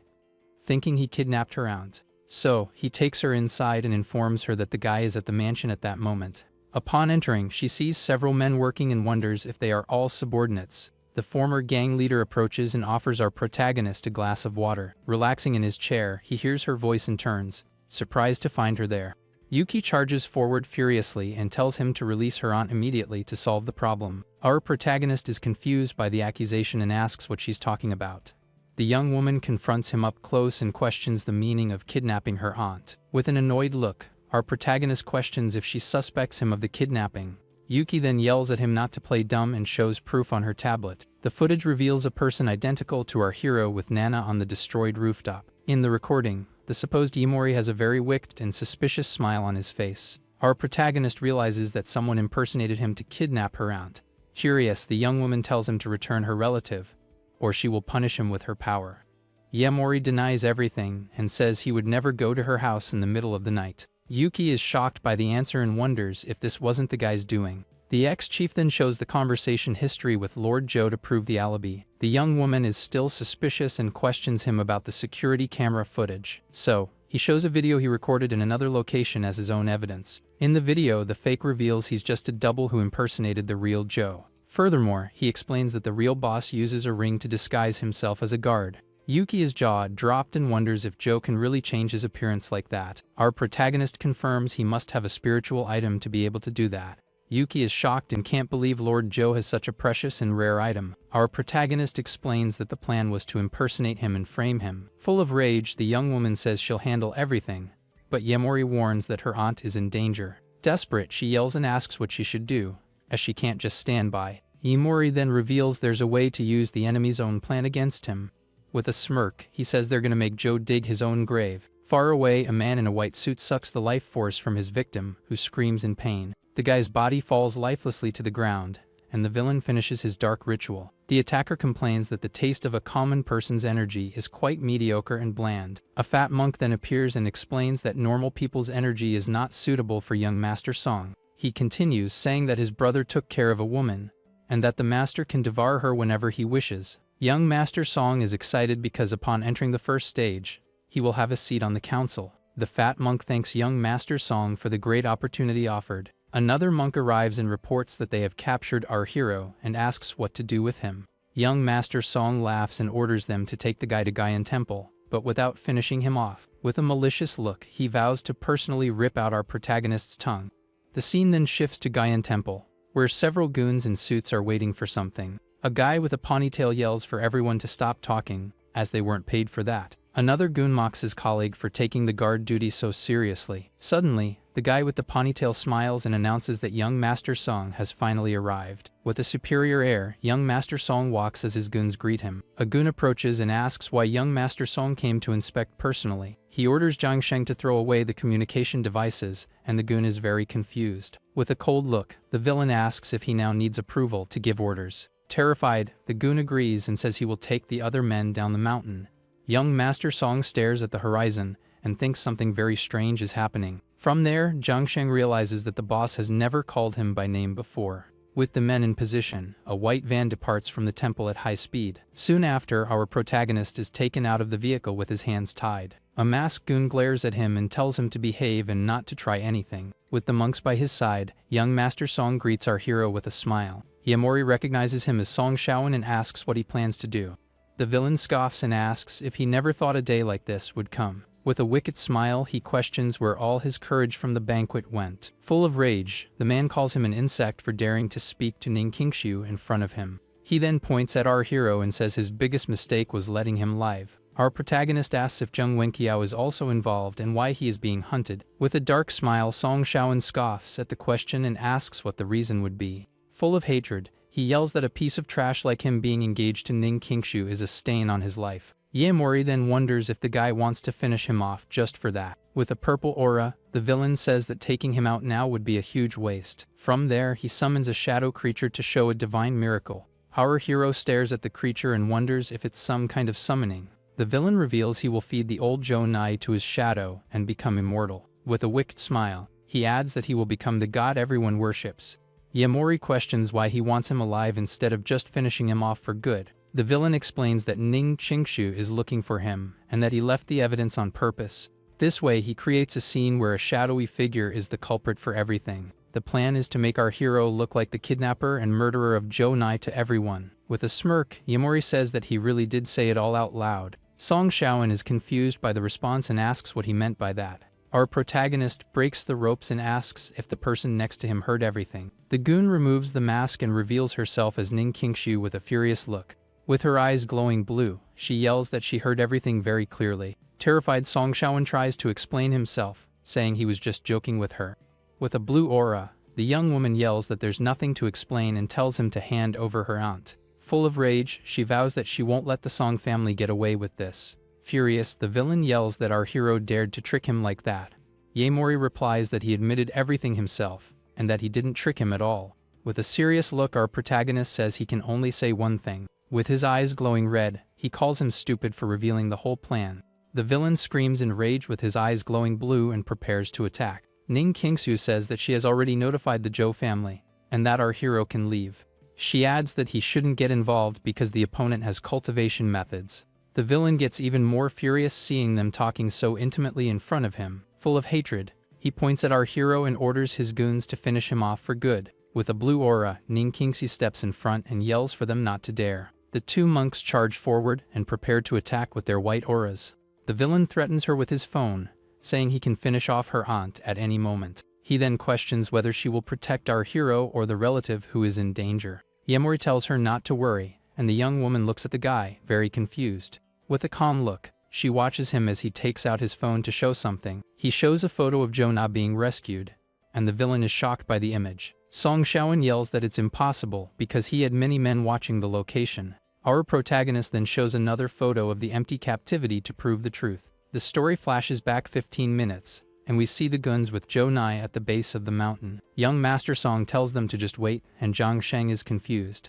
thinking he kidnapped her aunt. So, he takes her inside and informs her that the guy is at the mansion at that moment. Upon entering, she sees several men working and wonders if they are all subordinates. The former gang leader approaches and offers our protagonist a glass of water. Relaxing in his chair, he hears her voice and turns, surprised to find her there. Yuki charges forward furiously and tells him to release her aunt immediately to solve the problem. Our protagonist is confused by the accusation and asks what she's talking about. The young woman confronts him up close and questions the meaning of kidnapping her aunt. With an annoyed look, our protagonist questions if she suspects him of the kidnapping. Yuki then yells at him not to play dumb and shows proof on her tablet. The footage reveals a person identical to our hero with Nana on the destroyed rooftop. In the recording, the supposed Yamori has a very wicked and suspicious smile on his face. Our protagonist realizes that someone impersonated him to kidnap her aunt. Curious, the young woman tells him to return her relative, or she will punish him with her power. Yahello denies everything and says he would never go to her house in the middle of the night. Yuki is shocked by the answer and wonders if this wasn't the guy's doing. The ex-chief then shows the conversation history with Lord Joe to prove the alibi. The young woman is still suspicious and questions him about the security camera footage. So, he shows a video he recorded in another location as his own evidence. In the video, the fake reveals he's just a double who impersonated the real Joe. Furthermore, he explains that the real boss uses a ring to disguise himself as a guard. Yuki's jaw dropped and wonders if Joe can really change his appearance like that. Our protagonist confirms he must have a spiritual item to be able to do that. Yuki is shocked and can't believe Lord Joe has such a precious and rare item. Our protagonist explains that the plan was to impersonate him and frame him. Full of rage, the young woman says she'll handle everything, but Yahello warns that her aunt is in danger. Desperate, she yells and asks what she should do, as she can't just stand by. Yahello then reveals there's a way to use the enemy's own plan against him. With a smirk, he says they're gonna make Joe dig his own grave. Far away, a man in a white suit sucks the life force from his victim, who screams in pain. The guy's body falls lifelessly to the ground, and the villain finishes his dark ritual. The attacker complains that the taste of a common person's energy is quite mediocre and bland. A fat monk then appears and explains that normal people's energy is not suitable for young Master Song. He continues, saying that his brother took care of a woman, and that the master can devour her whenever he wishes. Young Master Song is excited because upon entering the first stage, he will have a seat on the council. The fat monk thanks young Master Song for the great opportunity offered. Another monk arrives and reports that they have captured our hero and asks what to do with him. Young Master Song laughs and orders them to take the guy to Gaian Temple, but without finishing him off. With a malicious look, he vows to personally rip out our protagonist's tongue. The scene then shifts to Gaian Temple, where several goons in suits are waiting for something. A guy with a ponytail yells for everyone to stop talking, as they weren't paid for that. Another goon mocks his colleague for taking the guard duty so seriously. Suddenly, the guy with the ponytail smiles and announces that young Master Song has finally arrived. With a superior air, young Master Song walks as his goons greet him. A goon approaches and asks why young Master Song came to inspect personally. He orders Jiang Sheng to throw away the communication devices, and the goon is very confused. With a cold look, the villain asks if he now needs approval to give orders. Terrified, the goon agrees and says he will take the other men down the mountain. Young Master Song stares at the horizon and thinks something very strange is happening. From there, Jiang Sheng realizes that the boss has never called him by name before. With the men in position, a white van departs from the temple at high speed. Soon after, our protagonist is taken out of the vehicle with his hands tied. A masked goon glares at him and tells him to behave and not to try anything. With the monks by his side, young Master Song greets our hero with a smile. Yahello recognizes him as Song Shaoan and asks what he plans to do. The villain scoffs and asks if he never thought a day like this would come. With a wicked smile, he questions where all his courage from the banquet went. Full of rage, the man calls him an insect for daring to speak to Ning Qingshu in front of him. He then points at our hero and says his biggest mistake was letting him live. Our protagonist asks if Zheng Wenqiao is also involved and why he is being hunted. With a dark smile, Song Shaoan scoffs at the question and asks what the reason would be. Full of hatred, he yells that a piece of trash like him being engaged to Ning Qingshu is a stain on his life. Yahello then wonders if the guy wants to finish him off just for that. With a purple aura, the villain says that taking him out now would be a huge waste. From there, he summons a shadow creature to show a divine miracle. Our hero stares at the creature and wonders if it's some kind of summoning. The villain reveals he will feed the old Zhou Nai to his shadow and become immortal. With a wicked smile, he adds that he will become the god everyone worships. Yahello questions why he wants him alive instead of just finishing him off for good. The villain explains that Ning Qingshu is looking for him, and that he left the evidence on purpose. This way he creates a scene where a shadowy figure is the culprit for everything. The plan is to make our hero look like the kidnapper and murderer of Zhou Nai to everyone. With a smirk, Yahello says that he really did say it all out loud. Song Shaoan is confused by the response and asks what he meant by that. Our protagonist breaks the ropes and asks if the person next to him heard everything. The goon removes the mask and reveals herself as Ning Qingshu with a furious look. With her eyes glowing blue, she yells that she heard everything very clearly. Terrified, Song Shaoan tries to explain himself, saying he was just joking with her. With a blue aura, the young woman yells that there's nothing to explain and tells him to hand over her aunt. Full of rage, she vows that she won't let the Song family get away with this. Furious, the villain yells that our hero dared to trick him like that. Yahello replies that he admitted everything himself, and that he didn't trick him at all. With a serious look, our protagonist says he can only say one thing. With his eyes glowing red, He calls him stupid for revealing the whole plan. The villain screams in rage with his eyes glowing blue and prepares to attack. Ning Qingxu says that she has already notified the Zhou family, and that our hero can leave. She adds that he shouldn't get involved because the opponent has cultivation methods. The villain gets even more furious seeing them talking so intimately in front of him. Full of hatred, he points at our hero and orders his goons to finish him off for good. With a blue aura, Ning Qingxi steps in front and yells for them not to dare. The two monks charge forward and prepare to attack with their white auras. The villain threatens her with his phone, saying he can finish off her aunt at any moment. He then questions whether she will protect our hero or the relative who is in danger. Yamori tells her not to worry, and the young woman looks at the guy, very confused. With a calm look, she watches him as he takes out his phone to show something. He shows a photo of Jonah being rescued, and the villain is shocked by the image. Song Shaoan yells that it's impossible because he had many men watching the location. Our protagonist then shows another photo of the empty captivity to prove the truth. The story flashes back 15 minutes, and we see the guns with Zhou Nai at the base of the mountain. Young Master Song tells them to just wait, and Zhang Sheng is confused.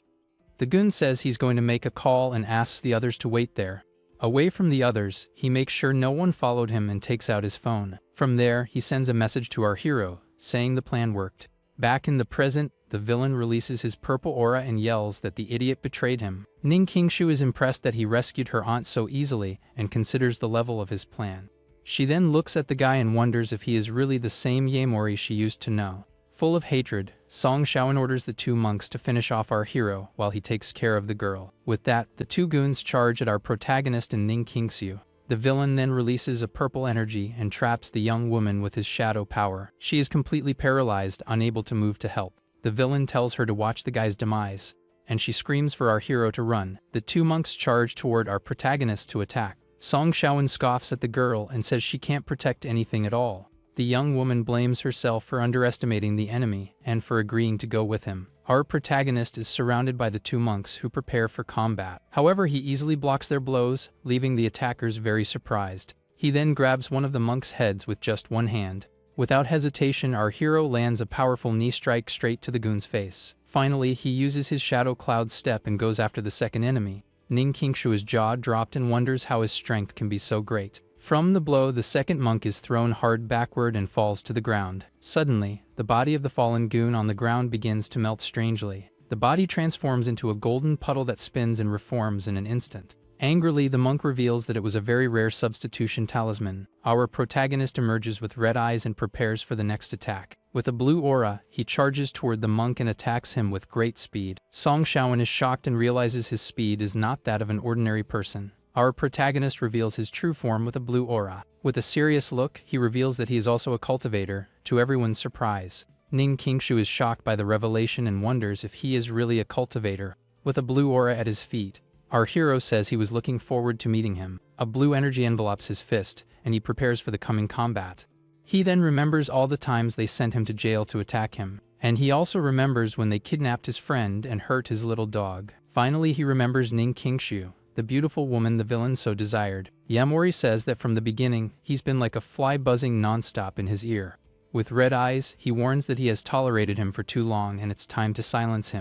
The gun says he's going to make a call and asks the others to wait there. Away from the others, he makes sure no one followed him and takes out his phone. From there, he sends a message to our hero, saying the plan worked. Back in the present, the villain releases his purple aura and yells that the idiot betrayed him. Ning Qingxu is impressed that he rescued her aunt so easily and considers the level of his plan. She then looks at the guy and wonders if he is really the same Yamori she used to know. Full of hatred, Song Shaoan orders the two monks to finish off our hero while he takes care of the girl. With that, the two goons charge at our protagonist and Ning Qingxu. The villain then releases a purple energy and traps the young woman with his shadow power. She is completely paralyzed, unable to move to help. The villain tells her to watch the guy's demise, and she screams for our hero to run. The two monks charge toward our protagonist to attack. Song Shaoan scoffs at the girl and says she can't protect anything at all. The young woman blames herself for underestimating the enemy and for agreeing to go with him. Our protagonist is surrounded by the two monks who prepare for combat. However, he easily blocks their blows, leaving the attackers very surprised. He then grabs one of the monks' heads with just one hand. Without hesitation, our hero lands a powerful knee strike straight to the goon's face. Finally, he uses his shadow cloud step and goes after the second enemy. Ning Qingshu's jaw dropped and wonders how his strength can be so great. From the blow, the second monk is thrown hard backward and falls to the ground. Suddenly, the body of the fallen goon on the ground begins to melt strangely. The body transforms into a golden puddle that spins and reforms in an instant. Angrily, the monk reveals that it was a very rare substitution talisman. Our protagonist emerges with red eyes and prepares for the next attack. With a blue aura, he charges toward the monk and attacks him with great speed. Song Shaoan is shocked and realizes his speed is not that of an ordinary person. Our protagonist reveals his true form with a blue aura. With a serious look, he reveals that he is also a cultivator, to everyone's surprise. Ning Qingshu is shocked by the revelation and wonders if he is really a cultivator. With a blue aura at his feet, our hero says he was looking forward to meeting him. A blue energy envelopes his fist, and he prepares for the coming combat. He then remembers all the times they sent him to jail to attack him, and he also remembers when they kidnapped his friend and hurt his little dog. Finally, he remembers Ning Qingshu, the beautiful woman the villain so desired. Yamori says that from the beginning, he's been like a fly buzzing non-stop in his ear. With red eyes, he warns that he has tolerated him for too long and it's time to silence him.